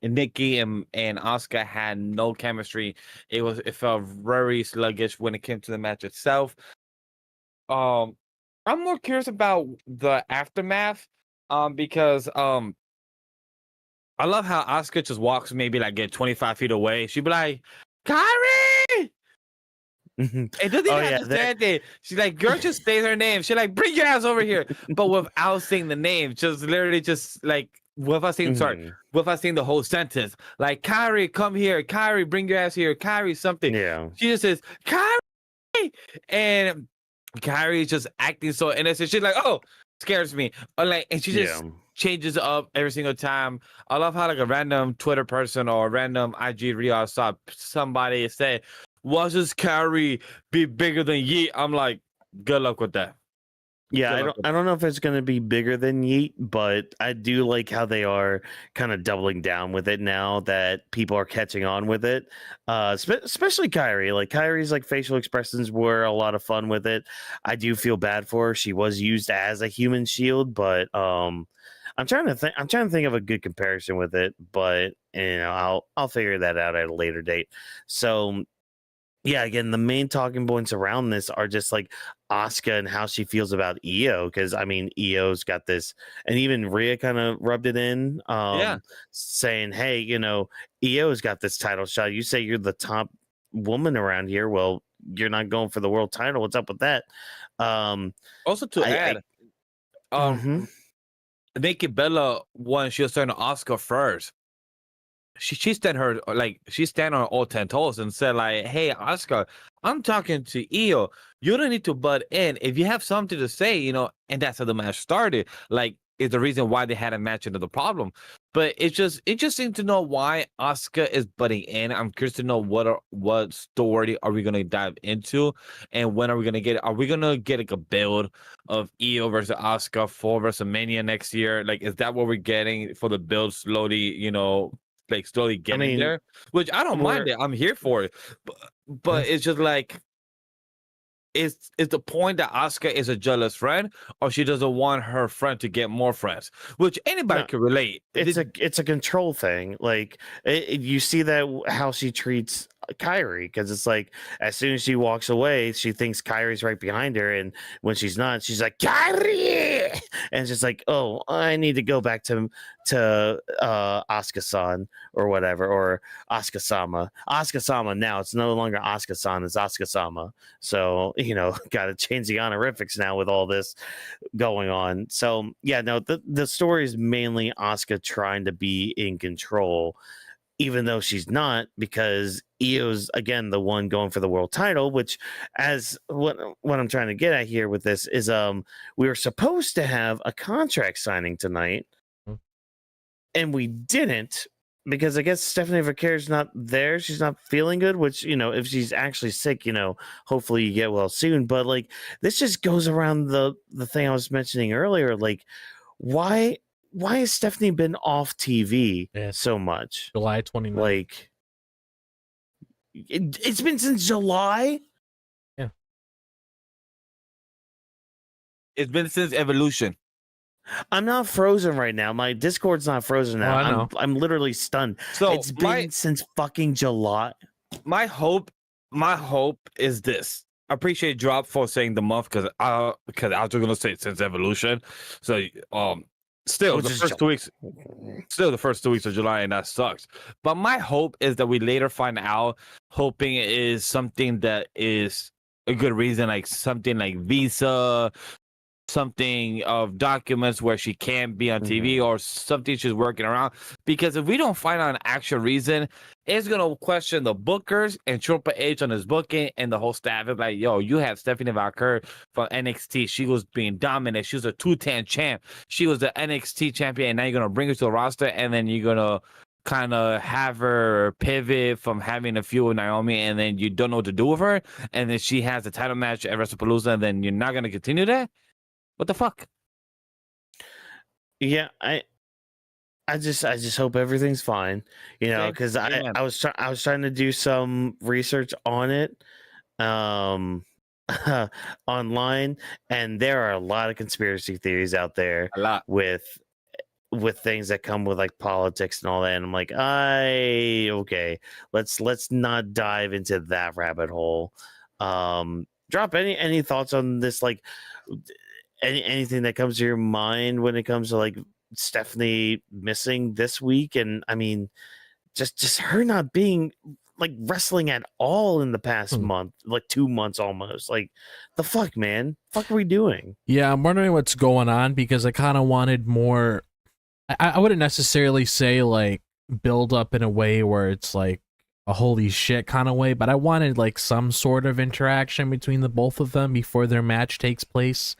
Nikki and Asuka had no chemistry. It felt very sluggish when it came to the match itself. I'm more curious about the aftermath. Because I love how Asuka just walks maybe like get 25 feet away. She'd be like, Kyrie! It doesn't even have to say anything. She's like, girl, just say her name. She's like, bring your ass over here. But without saying the name, just literally just like without saying without saying the whole sentence. Like, Kyrie, come here. Kyrie, bring your ass here. Kyrie, something. Yeah. She just says, Kyrie! And Kyrie's just acting so innocent. She's like, oh, scares me. And she just changes up every single time. I love how like a random Twitter person or a random IG reel I saw somebody say, "Watch this Kyrie be bigger than Yeet." I'm like, good luck with that. Yeah, I don't know if it's going to be bigger than Yeet, but I do like how they are kind of doubling down with it now that people are catching on with it. Especially Kyrie. Like Kyrie's like facial expressions were a lot of fun with it. I do feel bad for her. She was used as a human shield, but I'm trying to think of a good comparison with it, but I'll figure that out at a later date. So yeah, again, the main talking points around this are just like Asuka and how she feels about Io, because I mean, Io's got this, and even Rhea kind of rubbed it in, saying, "Hey, Io's got this title shot. You say you're the top woman around here. Well, you're not going for the world title. What's up with that?" Also, to add, Nikki Bella, when she was starting Asuka first, she stand on her all 10 toes and said like, "Hey, Asuka, I'm talking to Io. You don't need to butt in. If you have something to say, and that's how the match started. Like, is the reason why they had a match into the problem. But it's just interesting to know why Asuka is butting in. I'm curious to know what story are we gonna dive into, and when are we gonna get it? Are we gonna get like a build of Io versus Asuka for WrestleMania next year? Like, is that what we're getting for the build slowly? Slowly getting there, which I don't mind it. I'm here for it, but it's just like, is the point that Asuka is a jealous friend, or she doesn't want her friend to get more friends, which anybody can relate. It's a control thing. Like you see that how she treats Kyrie, because it's like as soon as she walks away, she thinks Kyrie's right behind her, and when she's not, she's like, Kyrie, and it's just like, oh, I need to go back to Asuka-san or whatever, or Asuka-sama now. It's no longer Asuka-san, it's Asuka-sama. So got to change the honorifics now with all this going on. So yeah, no, the story is mainly Asuka trying to be in control, even though she's not, because Io's again the one going for the world title, which, as what I'm trying to get at here with this is, we were supposed to have a contract signing tonight, and we didn't, because I guess Stephanie Vaquer's not there. She's not feeling good, which, if she's actually sick, hopefully you get well soon. But like, this just goes around the thing I was mentioning earlier. Like, why has Stephanie been off TV so much? July 29th. Like, it's been since July? Yeah. It's been since Evolution. I'm not frozen right now. My Discord's not frozen now. I know. I'm literally stunned. So it's been since fucking July. My hope is this. I appreciate Drop for saying the month, because I was just gonna say since Evolution. So still the first 2 weeks of July, and that sucks. But my hope is that we later find out, hoping it is something that is a good reason, like something like Visa, something of documents where she can't be on TV or something she's working around. Because if we don't find out an actual reason, it's gonna question the bookers and Triple H on his booking and the whole staff. It's like, yo, you have Stephanie Valkyria from NXT. She was being dominant. She was a 210 champ. She was the NXT champion, and now you're gonna bring her to the roster, and then you're gonna kind of have her pivot from having a feud with Naomi, and then you don't know what to do with her, and then she has a title match at WrestlePalooza, and then you're not gonna continue that. What the fuck? Yeah, I just hope everything's fine, you know, because Amen. I was trying to do some research on it, online, and there are a lot of conspiracy theories out there A lot. with things that come with like politics and all that. And I'm like, okay, let's not dive into that rabbit hole. Drop any thoughts on this, like anything that comes to your mind when it comes to like Stephanie missing this week. And I mean, just her not being like wrestling at all in the past month, like 2 months almost. Like, the fuck, man? Fuck are we doing? Yeah, I'm wondering what's going on, because I kind of wanted more. I wouldn't necessarily say like build up in a way where it's like a holy shit kind of way, but I wanted like some sort of interaction between the both of them before their match takes place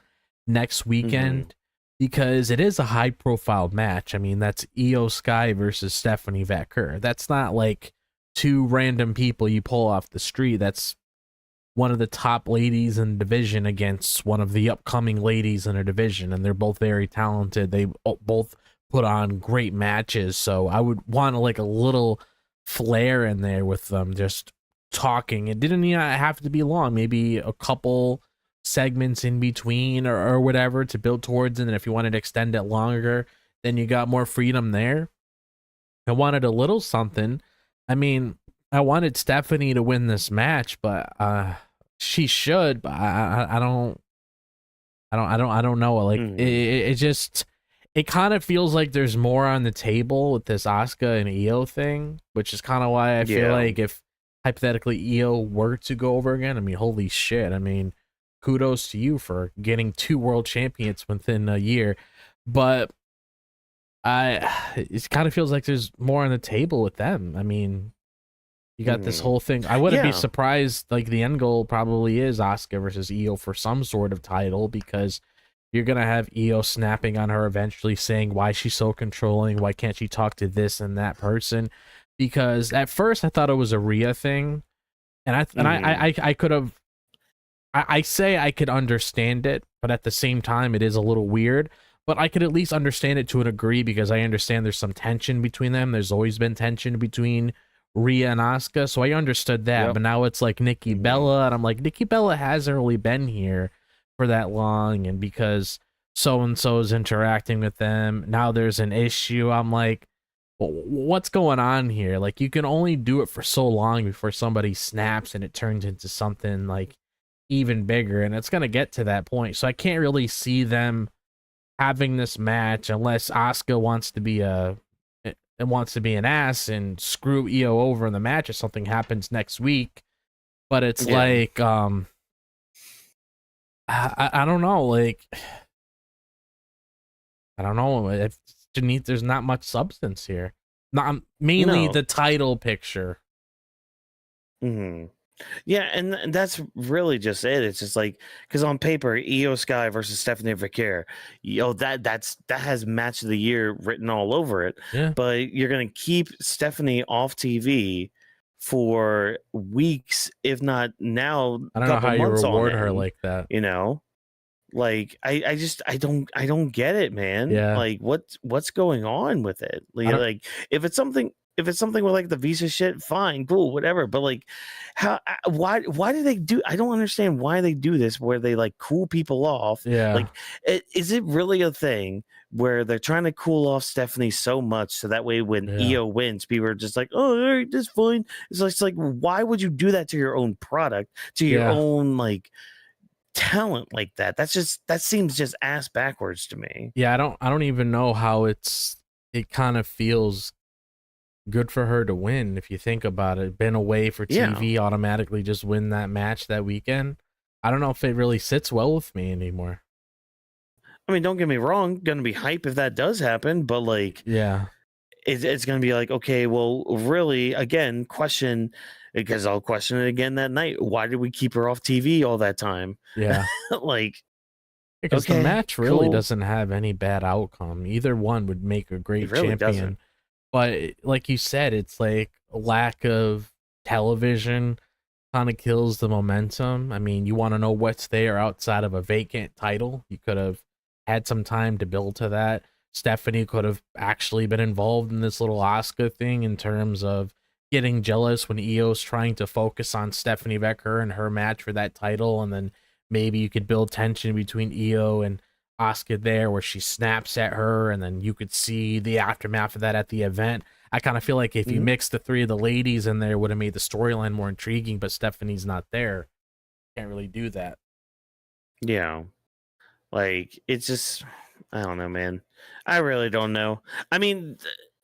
next weekend, because it is a high profile match. I mean, that's Io Sky versus Stephanie Valkyria. That's not like two random people you pull off the street. That's one of the top ladies in the division against one of the upcoming ladies in a division, and they're both very talented. They both put on great matches, so I would want like a little flair in there with them just talking. It didn't even have to be long, maybe a couple segments in between or whatever to build towards it. And if you wanted to extend it longer, then you got more freedom there. I wanted a little something. I mean, I wanted Stephanie to win this match, but she should, but I don't know. Like it just, it kind of feels like there's more on the table with this Asuka and Io thing, which is kind of why I feel like if hypothetically Io were to go over again, I mean, holy shit. I mean, kudos to you for getting 2 world champions within a year. But it kind of feels like there's more on the table with them. I mean, you got this whole thing. I wouldn't be surprised, like the end goal probably is Asuka versus Io for some sort of title, because you're going to have Io snapping on her eventually, saying why she's so controlling, why can't she talk to this and that person? Because at first I thought it was a Rhea thing, and I could have, I say I could understand it, but at the same time it is a little weird. But I could at least understand it to a degree, because I understand there's some tension between them. There's always been tension between Rhea and Asuka, so I understood that. But now it's like Nikki Bella, and I'm like, Nikki Bella hasn't really been here for that long, and because so-and-so is interacting with them, now there's an issue. I'm like, well, what's going on here? Like, you can only do it for so long before somebody snaps and it turns into something like even bigger, and it's gonna get to that point. So I can't really see them having this match unless Asuka wants to be an ass and screw Io over in the match if something happens next week. But it's like I don't know, like I don't know if there's not much substance here. Not mainly the title picture. Yeah, and that's really just it. It's just like, because on paper, Io Sky versus Stephanie Valkyria, that has match of the year written all over it. Yeah. But you're gonna keep Stephanie off TV for weeks, if not now. I don't know how you reward her like that. You know, like I don't get it, man. Yeah. Like what's going on with it? Like if it's something with like the visa shit, fine, cool, whatever. But like, why do they do? I don't understand why they do this, where they like cool people off. Yeah. Like, is it really a thing where they're trying to cool off Stephanie so much so that way when Io wins, people are just like, oh, all right, that's fine. It's like, why would you do that to your own product, to your own like talent like that? That seems just ass backwards to me. Yeah, I don't even know how it kind of feels good for her to win. If you think about it, been away for TV, automatically just win that match that weekend. I don't know if it really sits well with me anymore. I mean, don't get me wrong, gonna be hype if that does happen, but like Yeah. it's gonna be like, okay, well, really, again, question, because I'll question it again that night. Why did we keep her off TV all that time? Yeah. Like, Because the okay, match really cool. doesn't have any bad outcome. Either one would make a It great really champion. doesn't. But like you said, it's like a lack of television kind of kills the momentum. I mean, you want to know what's there outside of a vacant title. You could have had some time to build to that. Stephanie could have actually been involved in this little Asuka thing in terms of getting jealous when Io's trying to focus on Stephanie Becker and her match for that title, and then maybe you could build tension between Io and Asuka there where she snaps at her, and then you could see the aftermath of that at the event. I kind of feel like if you Mhm. mix the three of the ladies in there, would have made the storyline more intriguing, but Stephanie's not there. Can't really do that. Yeah. Like, it's just, I don't know, man. I really don't know. I mean,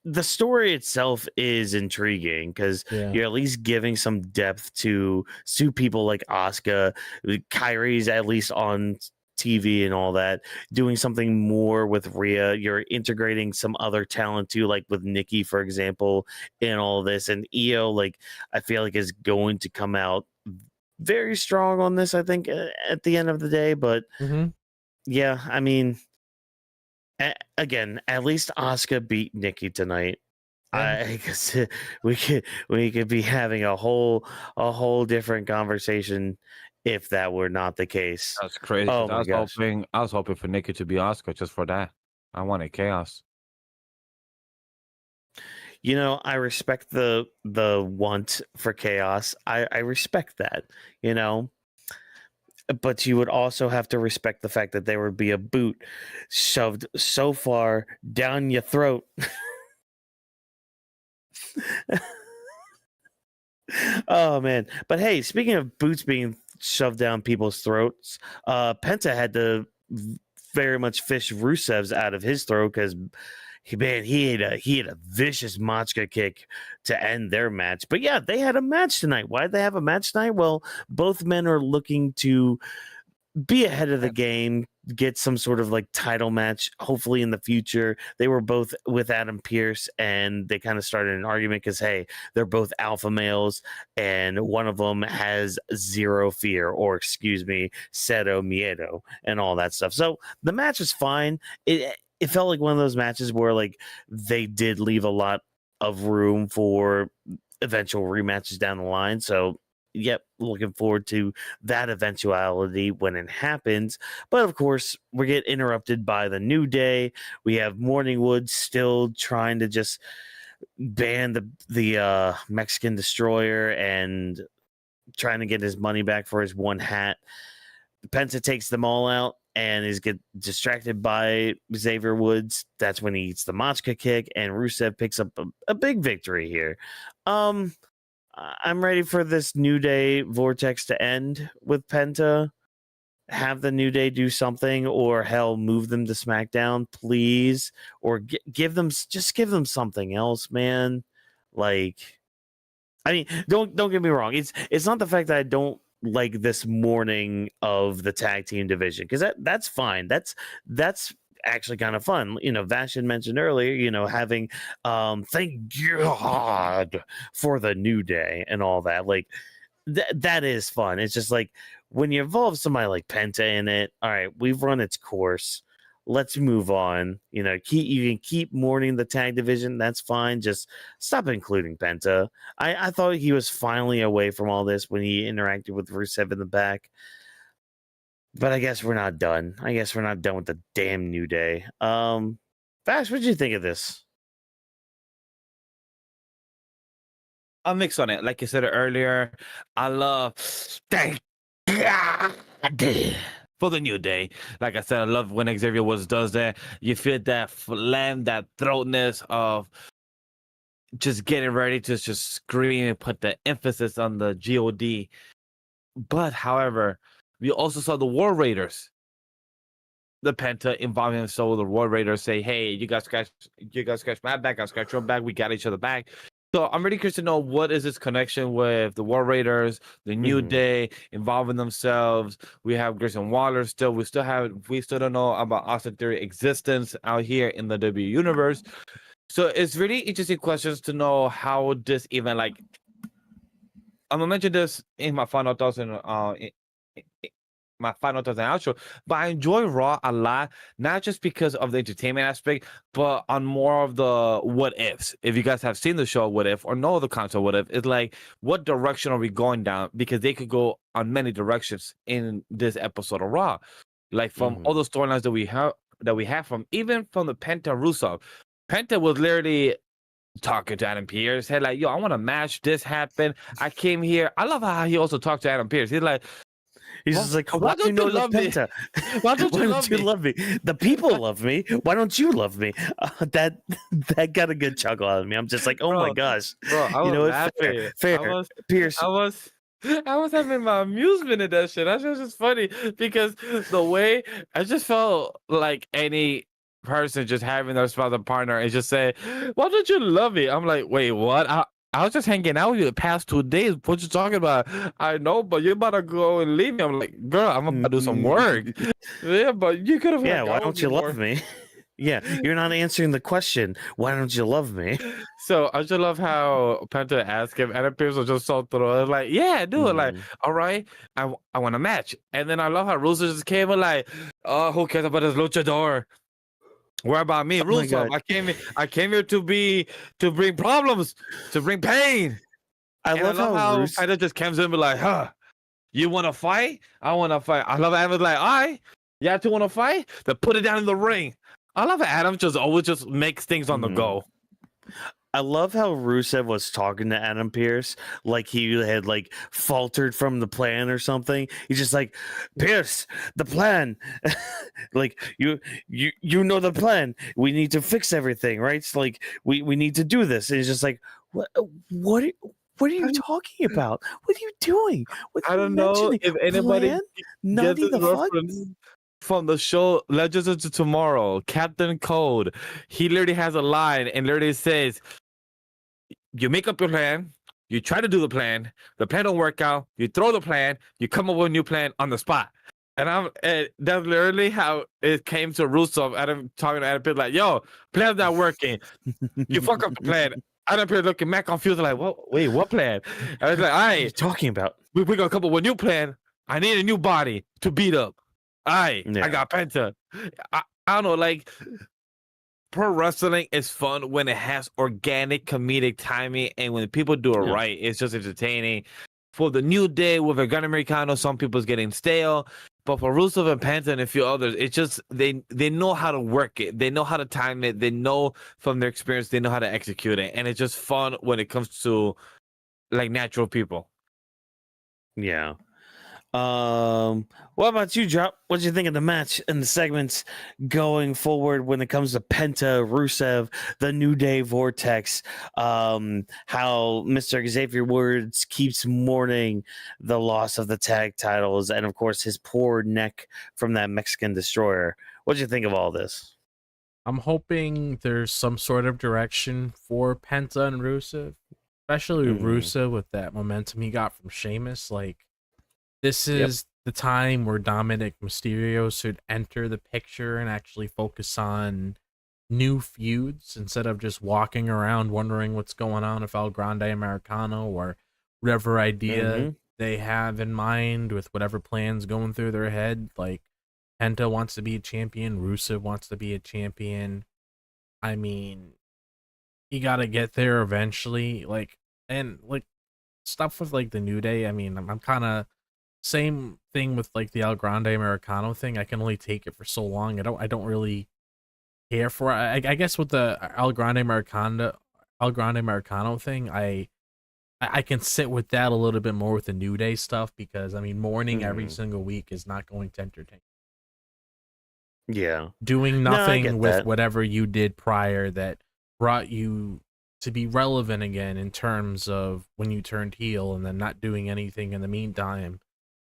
the story itself is intriguing because Yeah. you're at least giving some depth to people like Asuka. Kyrie's at least on TV and all that, doing something more with Rhea. You're integrating some other talent too, like with Nikki, for example, in all this. And Io, like, I feel like is going to come out very strong on this, I think, at the end of the day. But Mm-hmm. yeah, I mean, again, at least Asuka beat Nikki tonight. Yeah. I guess we could be having a whole different conversation if that were not the case. That's crazy. Oh 'Cause my gosh. I was hoping for Nikki to be Asuka just for that. I wanted chaos. You know, I respect the want for chaos. I respect that, you know. But you would also have to respect the fact that there would be a boot shoved so far down your throat. Oh man. But hey, speaking of boots being shoved down people's throats, Penta had to very much fish Rusev's out of his throat because he had a vicious Machka kick to end their match. But yeah, they had a match tonight. Why did they have a match tonight? Well, both men are looking to be ahead of the game, get some sort of like title match, hopefully in the future. They were both with Adam Pearce, and they kind of started an argument because, hey, they're both alpha males, and one of them has zero fear, or excuse me, cero miedo, and all that stuff. So the match was fine. It felt like one of those matches where like they did leave a lot of room for eventual rematches down the line. So yep, looking forward to that eventuality when it happens. But of course, we get interrupted by the New Day. We have Morningwood still trying to just ban the Mexican Destroyer and trying to get his money back for his one hat. Penta takes them all out and is get distracted by Xavier Woods. That's when he eats the Machka kick, and Rusev picks up a big victory here. I'm ready for this New Day vortex to end with Penta. Have the New Day do something, or hell, move them to SmackDown, please, or give them something else, man. Like, I mean, don't get me wrong. It's not the fact that I don't like this morning of the tag team division, because that's fine. That's actually kind of fun. You know, Vash had mentioned earlier, you know, having thank God for the New Day and all that. Like that is fun. It's just like when you involve somebody like Penta in it, all right, we've run its course. Let's move on. You know, you can keep mourning the tag division. That's fine. Just stop including Penta. I thought he was finally away from all this when he interacted with Rusev in the back. But I guess we're not done. I guess we're not done with the damn New Day. Vash, what did you think of this? I'm mixed on it. Like you said earlier, I love thank God for the New Day. Like I said, I love when Xavier Woods does that. You feel that phlegm, that throatness of just getting ready to just scream and put the emphasis on the God. But however, we also saw the War Raiders, the Penta involving himself with the War Raiders, say, "Hey, you guys scratch my back, I scratch your back. We got each other back." So I'm really curious to know what is this connection with the War Raiders, the New Day involving themselves. We have Grayson Waller still. We still don't know about Austin Theory existence out here in the W universe. So it's really interesting questions to know how this even like. I'm gonna mention this in my final thoughts and my final thoughts and outro. But I enjoy Raw a lot, not just because of the entertainment aspect, but on more of the what ifs. If you guys have seen the show What If or know the concept What If, it's like what direction are we going down? Because they could go on many directions in this episode of Raw, like from all the storylines that we have from even from the Penta Rusev. Penta was literally talking to Adam Pearce, said like, "Yo, I want to match. This happened. I came here." I love how he also talked to Adam Pearce. He's like. He's just like, why don't you love me? Why don't you love me? The people love me. Why don't you love me? That got a good chuckle out of me. I'm just like, oh my gosh, bro, I was laughing. Fair. Pierce. I was having my amusement in that shit. That shit was just funny because the way I just felt like any person just having their spouse or partner and just say, "Why don't you love me?" I'm like, wait, what? I was just hanging out with you the past 2 days. What you talking about? I know, but you're about to go and leave me. I'm like, girl, I'm about to do some work. Yeah, but you could have. Yeah, why don't you love me? Yeah, you're not answering the question. Why don't you love me? So I just love how Penta asked him, and Pierce was just so thrown. Like, yeah, dude. Like, all right, I want a match. And then I love how Rusev just came and like, oh, who cares about this luchador? What about me, Rusev? I came here to bring problems, to bring pain. I love how Penta just comes in and be like, huh, you want to fight? I want to fight. I love Adam's like, all right, you two want to fight? Then put it down in the ring. I love Adam just always just makes things on the go. I love how Rusev was talking to Adam Pearce like he had like faltered from the plan or something. He's just like, Pearce, the plan. Like you know the plan. We need to fix everything, right? It's like we need to do this. And he's just like, what are you talking about? What are you doing? I don't know if anybody gets the reference from the show Legends of Tomorrow, Captain Cold. He literally has a line and literally says, you make up your plan, you try to do the plan don't work out, you throw the plan, you come up with a new plan on the spot. And that's literally how it came to Rusev. Adam talking to Adam Pearce like, yo, plan's not working. You fuck up the plan. Adam Pearce looking mad confused like, what plan? I was like, all right, what are you talking about? We're gonna come up with a new plan. I need a new body to beat up. I got Penta. I don't know, like pro wrestling is fun when it has organic comedic timing and when people do it right, it's just entertaining. For the New Day with a Grande Americano, some people's getting stale. But for Rusev and Penta and a few others, it's just they know how to work it. They know how to time it. They know from their experience, they know how to execute it. And it's just fun when it comes to like natural people. Yeah. What about you, Drop? What did you think of the match and the segments going forward when it comes to Penta, Rusev, the New Day Vortex? How Mr. Xavier Woods keeps mourning the loss of the tag titles, and of course his poor neck from that Mexican destroyer. What did you think of all this? I'm hoping there's some sort of direction for Penta and Rusev, especially Rusev with that momentum he got from Sheamus. Like, this is the time where Dominic Mysterio should enter the picture and actually focus on new feuds instead of just walking around wondering what's going on with El Grande Americano or whatever idea they have in mind with whatever plans going through their head. Like, Penta wants to be a champion. Rusev wants to be a champion. I mean, you got to get there eventually. Like, and like stuff with like the New Day. I mean, I'm kind of same thing with like the El Grande Americano thing. I can only take it for so long. I don't really care for it. I guess with the El Grande Americano thing, I can sit with that a little bit more with the New Day stuff because I mean, mourning every single week is not going to entertain. Yeah, doing nothing with whatever you did prior that brought you to be relevant again in terms of when you turned heel, and then not doing anything in the meantime.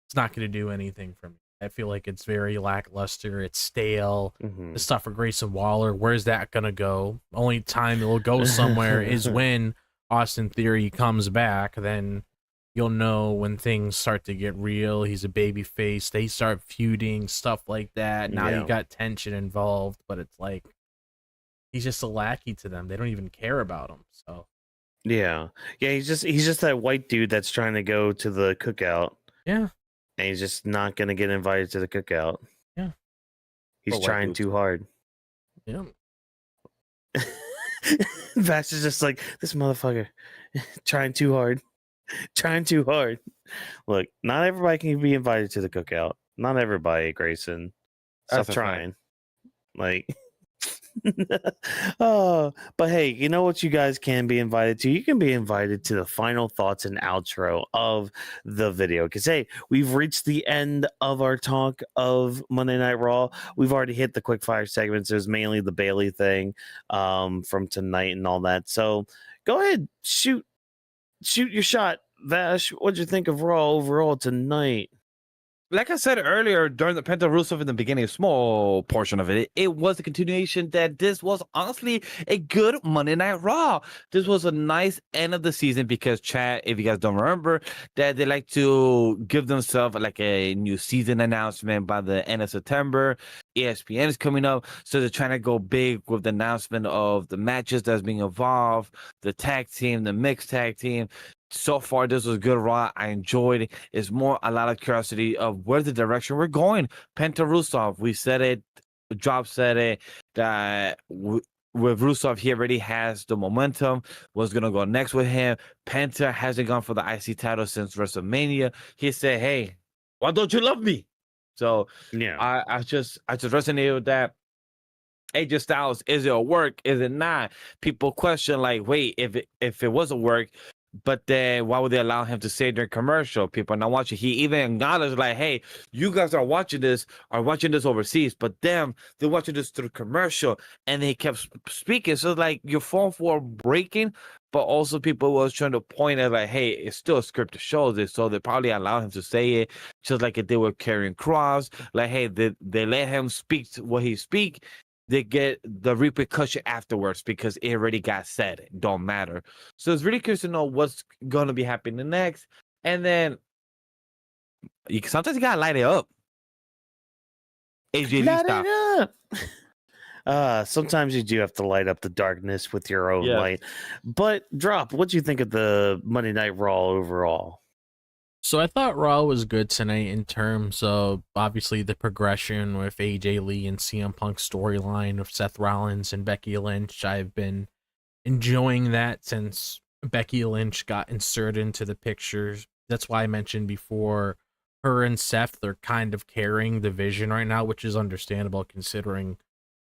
It's not going to do anything for me. I feel like it's very lackluster. It's stale. The stuff for Grayson Waller, where's that going to go? Only time it will go somewhere is when Austin Theory comes back, then you'll know when things start to get real. He's a baby face. They start feuding, stuff like that. Now you Yeah. got tension involved, but it's like he's just a lackey to them. They don't even care about him. So Yeah. He's just that white dude that's trying to go to the cookout, yeah, and he's just not gonna get invited to the cookout. Yeah. He's Poor white trying dudes. too hard. yeah. Vash is just like, this motherfucker trying too hard. Trying too hard. Look, not everybody can be invited to the cookout. Not everybody, Grayson. Stop That's a fact. trying. Like oh, but hey, you know what you guys can be invited to? You can be invited to the final thoughts and outro of the video. Because hey, we've reached the end of our talk of Monday Night Raw. We've already hit the quick fire segments. There's mainly the Bailey thing from tonight and all that. So go ahead, shoot your shot, Vash. What'd you think of Raw overall tonight? Like I said earlier, during the Penta Rusev in the beginning, a small portion of it was a continuation that this was honestly a good Monday Night Raw. This was a nice end of the season because chat, if you guys don't remember, that they like to give themselves like a new season announcement by the end of September. ESPN is coming up, so they're trying to go big with the announcement of the matches that's being involved, the tag team, the mixed tag team. So far, this was good Raw. I enjoyed it. It's more a lot of curiosity of where the direction we're going. Penta Rusev, we said it. Drop said it that with Rusev, he already has the momentum. What's gonna go next with him? Penta hasn't gone for the IC title since WrestleMania. He said, "Hey, why don't you love me?" So Yeah. I just resonated with that. AJ Styles, is it a work? Is it not? People question like, wait, if it was a work, but then why would they allow him to say during commercial? People are not watching. He even acknowledged like, hey, you guys are watching this overseas, but them, they're watching this through commercial. And he kept speaking. So like your phone for breaking, but also people was trying to point at like, hey, it's still a script to show this. So they probably allowed him to say it, just like if they were carrying Cross. Like, hey, they let him speak to what he speak. They get the repercussion afterwards because it already got said. It don't matter. So it's really curious to know what's going to be happening next. And then sometimes you got to light it up. AJ Lee Light style. it up. Sometimes you do have to light up the darkness with your own Yes. light. But Drop, what do you think of the Monday Night Raw overall? So I thought Raw was good tonight in terms of obviously the progression with AJ Lee and CM Punk's storyline of Seth Rollins and Becky Lynch. I've been enjoying that since Becky Lynch got inserted into the pictures. That's why I mentioned before her and Seth are kind of carrying the vision right now, which is understandable considering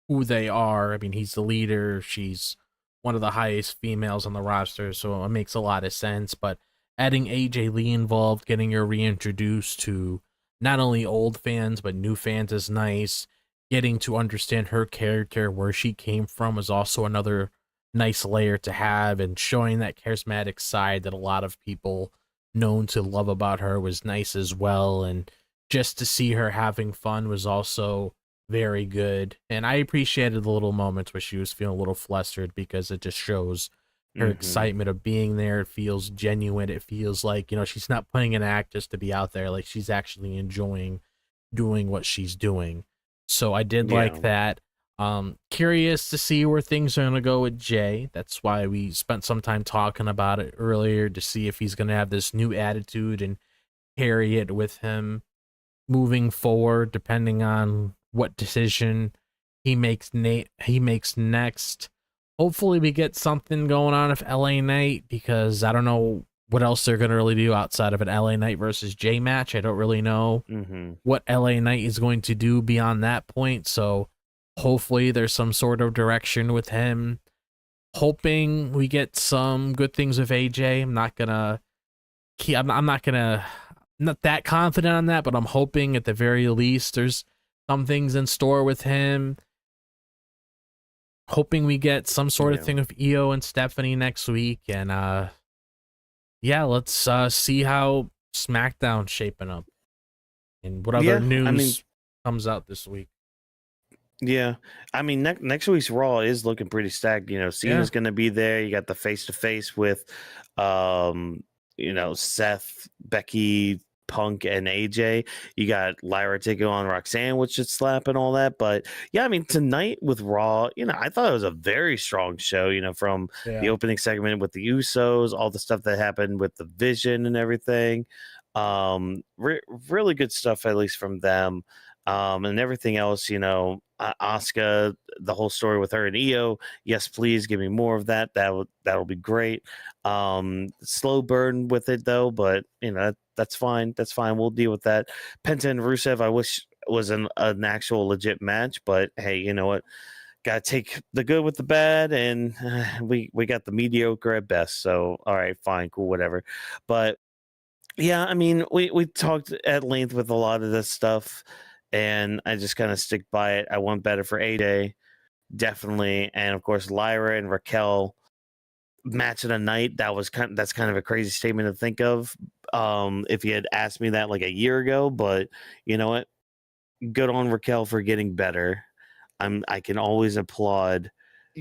who they are. I mean, he's the leader. She's one of the highest females on the roster, so it makes a lot of sense. But adding AJ Lee involved, getting her reintroduced to not only old fans, but new fans is nice. Getting to understand her character, where she came from, was also another nice layer to have. And showing that charismatic side that a lot of people known to love about her was nice as well. And just to see her having fun was also very good. And I appreciated the little moments where she was feeling a little flustered because it just shows her excitement of being there. It feels genuine. It feels like, she's not playing an act just to be out there. Like she's actually enjoying doing what she's doing. So I did like that. Curious to see where things are going to go with Jey. That's why we spent some time talking about it earlier, to see if he's going to have this new attitude and carry it with him moving forward, depending on what decision he makes next. Hopefully we get something going on with LA Knight, because I don't know what else they're going to really do outside of an LA Knight versus Jey match. I don't really know what LA Knight is going to do beyond that point. So hopefully there's some sort of direction with him. Hoping we get some good things with AJ. I'm not that confident on that, but I'm hoping at the very least there's some things in store with him. Hoping we get some sort of thing with Io and Stephanie next week. And let's see how SmackDown's shaping up and what other news comes out this week. Yeah, I mean next week's Raw is looking pretty stacked. You know, Cena's going to be there. You got the face to face with, um, Seth, Becky, Punk, and AJ. You got Lyra taking on Roxanne, which should slap and all that. But yeah, I mean tonight with Raw, I thought it was a very strong show. From the opening segment with the Usos, all the stuff that happened with the Vision and everything. Really good stuff, at least from them. And everything else, Asuka, the whole story with her and Io. Yes, please give me more of that. That'll be great. Slow burn with it though, but that's fine. That's fine. We'll deal with that. Penta and Rusev, I wish was an actual legit match, but hey, you know what? Gotta take the good with the bad, and we got the mediocre at best. So all right, fine, cool, whatever. But yeah, I mean, we talked at length with a lot of this stuff, and I just kind of stick by it. I want better for AJ, definitely, and of course Lyra and Raquel match of the night. That's kind of a crazy statement to think of. If you had asked me that like a year ago, but you know what? Good on Raquel for getting better. I can always applaud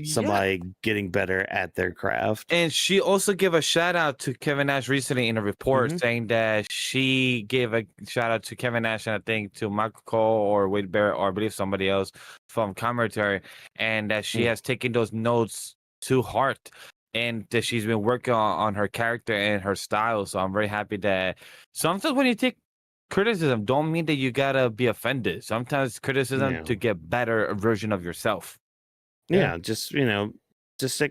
somebody getting better at their craft. And she also gave a shout out to Kevin Nash recently in a report saying that she gave a shout out to Kevin Nash and I think to Michael Cole or Wade Barrett or I believe somebody else from commentary, and that she has taken those notes to heart and that she's been working on her character and her style. So I'm very happy that sometimes when you take criticism, don't mean that you gotta be offended. Sometimes criticism to get better version of yourself. Yeah, just just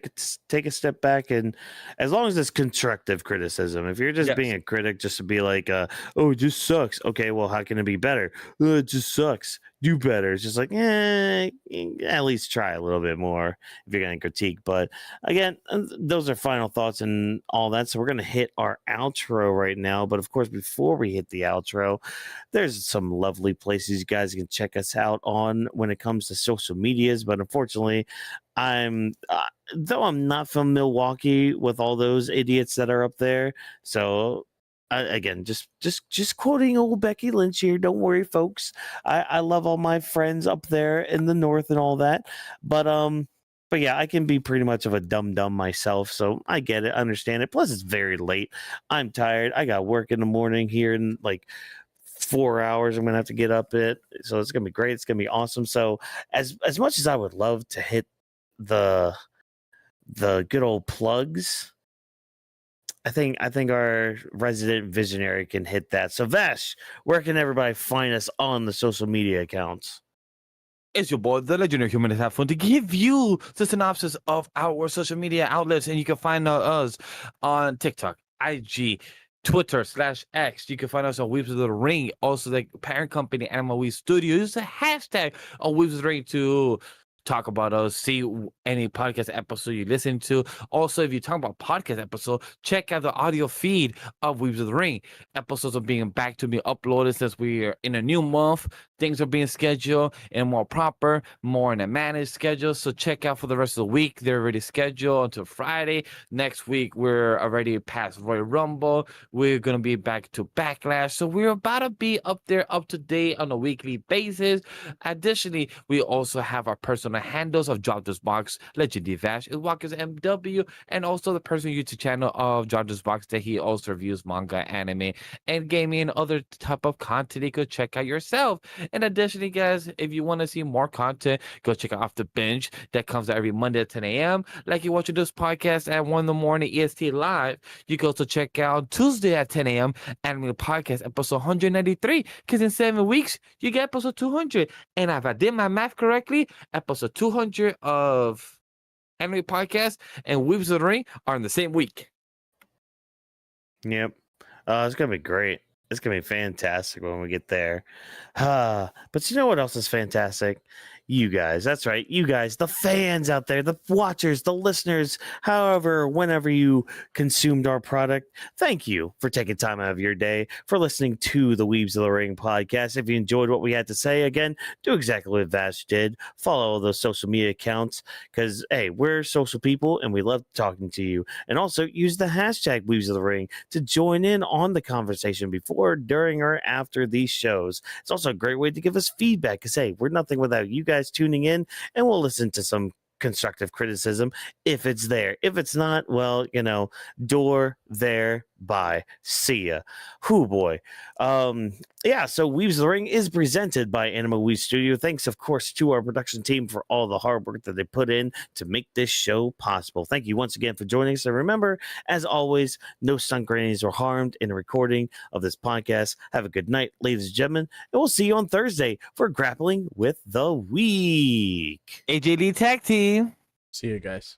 take a step back, and as long as it's constructive criticism. If you're just being a critic just to be like, oh, it just sucks. Okay, well, how can it be better? Oh, it just sucks. Do better. It's just like, at least try a little bit more if you're going to critique. But again, those are final thoughts and all that. So we're going to hit our outro right now. But of course, before we hit the outro, there's some lovely places you guys can check us out on when it comes to social medias. But unfortunately, though I'm not from Milwaukee with all those idiots that are up there. So again, just quoting old Becky Lynch here. Don't worry, folks. I love all my friends up there in the north and all that. But yeah, I can be pretty much of a dumb myself, so I get it, understand it. Plus, it's very late. I'm tired. I got work in the morning here in like 4 hours. I'm gonna have to get up it, so it's gonna be great. It's gonna be awesome. So as much as I would love to hit the good old plugs, I think our resident visionary can hit that. So Vash, where can everybody find us on the social media accounts? It's your boy, the legendary human that have fun, to give you the synopsis of our social media outlets, and you can find us on TikTok, IG, Twitter /X. You can find us on Weebs of the Ring. Also, the parent company AniMa W3 Studio. Use the hashtag on Weebs of the Ring to talk about us, see any podcast episode you listen to. Also, if you talk about podcast episode, check out the audio feed of Weebs of the Ring. Episodes are being back to be uploaded since we are in a new month. Things are being scheduled in more proper, more in a managed schedule. So check out for the rest of the week. They're already scheduled until Friday. Next week, we're already past Royal Rumble. We're going to be back to Backlash. So we're about to be up there, up to date on a weekly basis. Additionally, we also have our personal handles of Drop This Box, Legendary Vash, Walker's MW, and also the personal YouTube channel of Drop This Box that he also reviews manga, anime, and gaming and other type of content you could check out yourself. And additionally, guys, if you want to see more content, go check out Off the Bench. That comes out every Monday at 10 a.m. Like you're watching this podcast at 1 in the morning EST live, you can also check out Tuesday at 10 a.m. Anime Podcast episode 193, because in 7 weeks, you get episode 200. And if I did my math correctly, episode 200 of Anime Podcast and Weebs of the Ring are in the same week. Yep. It's going to be great. It's going to be fantastic when we get there. But you know what else is fantastic? You guys. That's right. You guys, the fans out there, the watchers, the listeners, however, whenever you consumed our product, thank you for taking time out of your day for listening to the Weebs of the Ring podcast. If you enjoyed what we had to say, again, do exactly what Vash did. Follow those social media accounts because, hey, we're social people and we love talking to you. And also use the hashtag Weebs of the Ring to join in on the conversation before, during, or after these shows. It's also a great way to give us feedback because, hey, we're nothing without you guys guys tuning in, and we'll listen to some constructive criticism if it's there. If it's not, well, door there, bye, see ya. Whoo boy. So Weebs of the Ring is presented by AniMa W3 Studio. Thanks, of course, to our production team for all the hard work that they put in to make this show possible. Thank you once again for joining us. And remember, as always, no stunt grannies were harmed in the recording of this podcast. Have a good night, ladies and gentlemen, and we'll see you on Thursday for Grappling with the Week. AJD Tag Team. See you guys.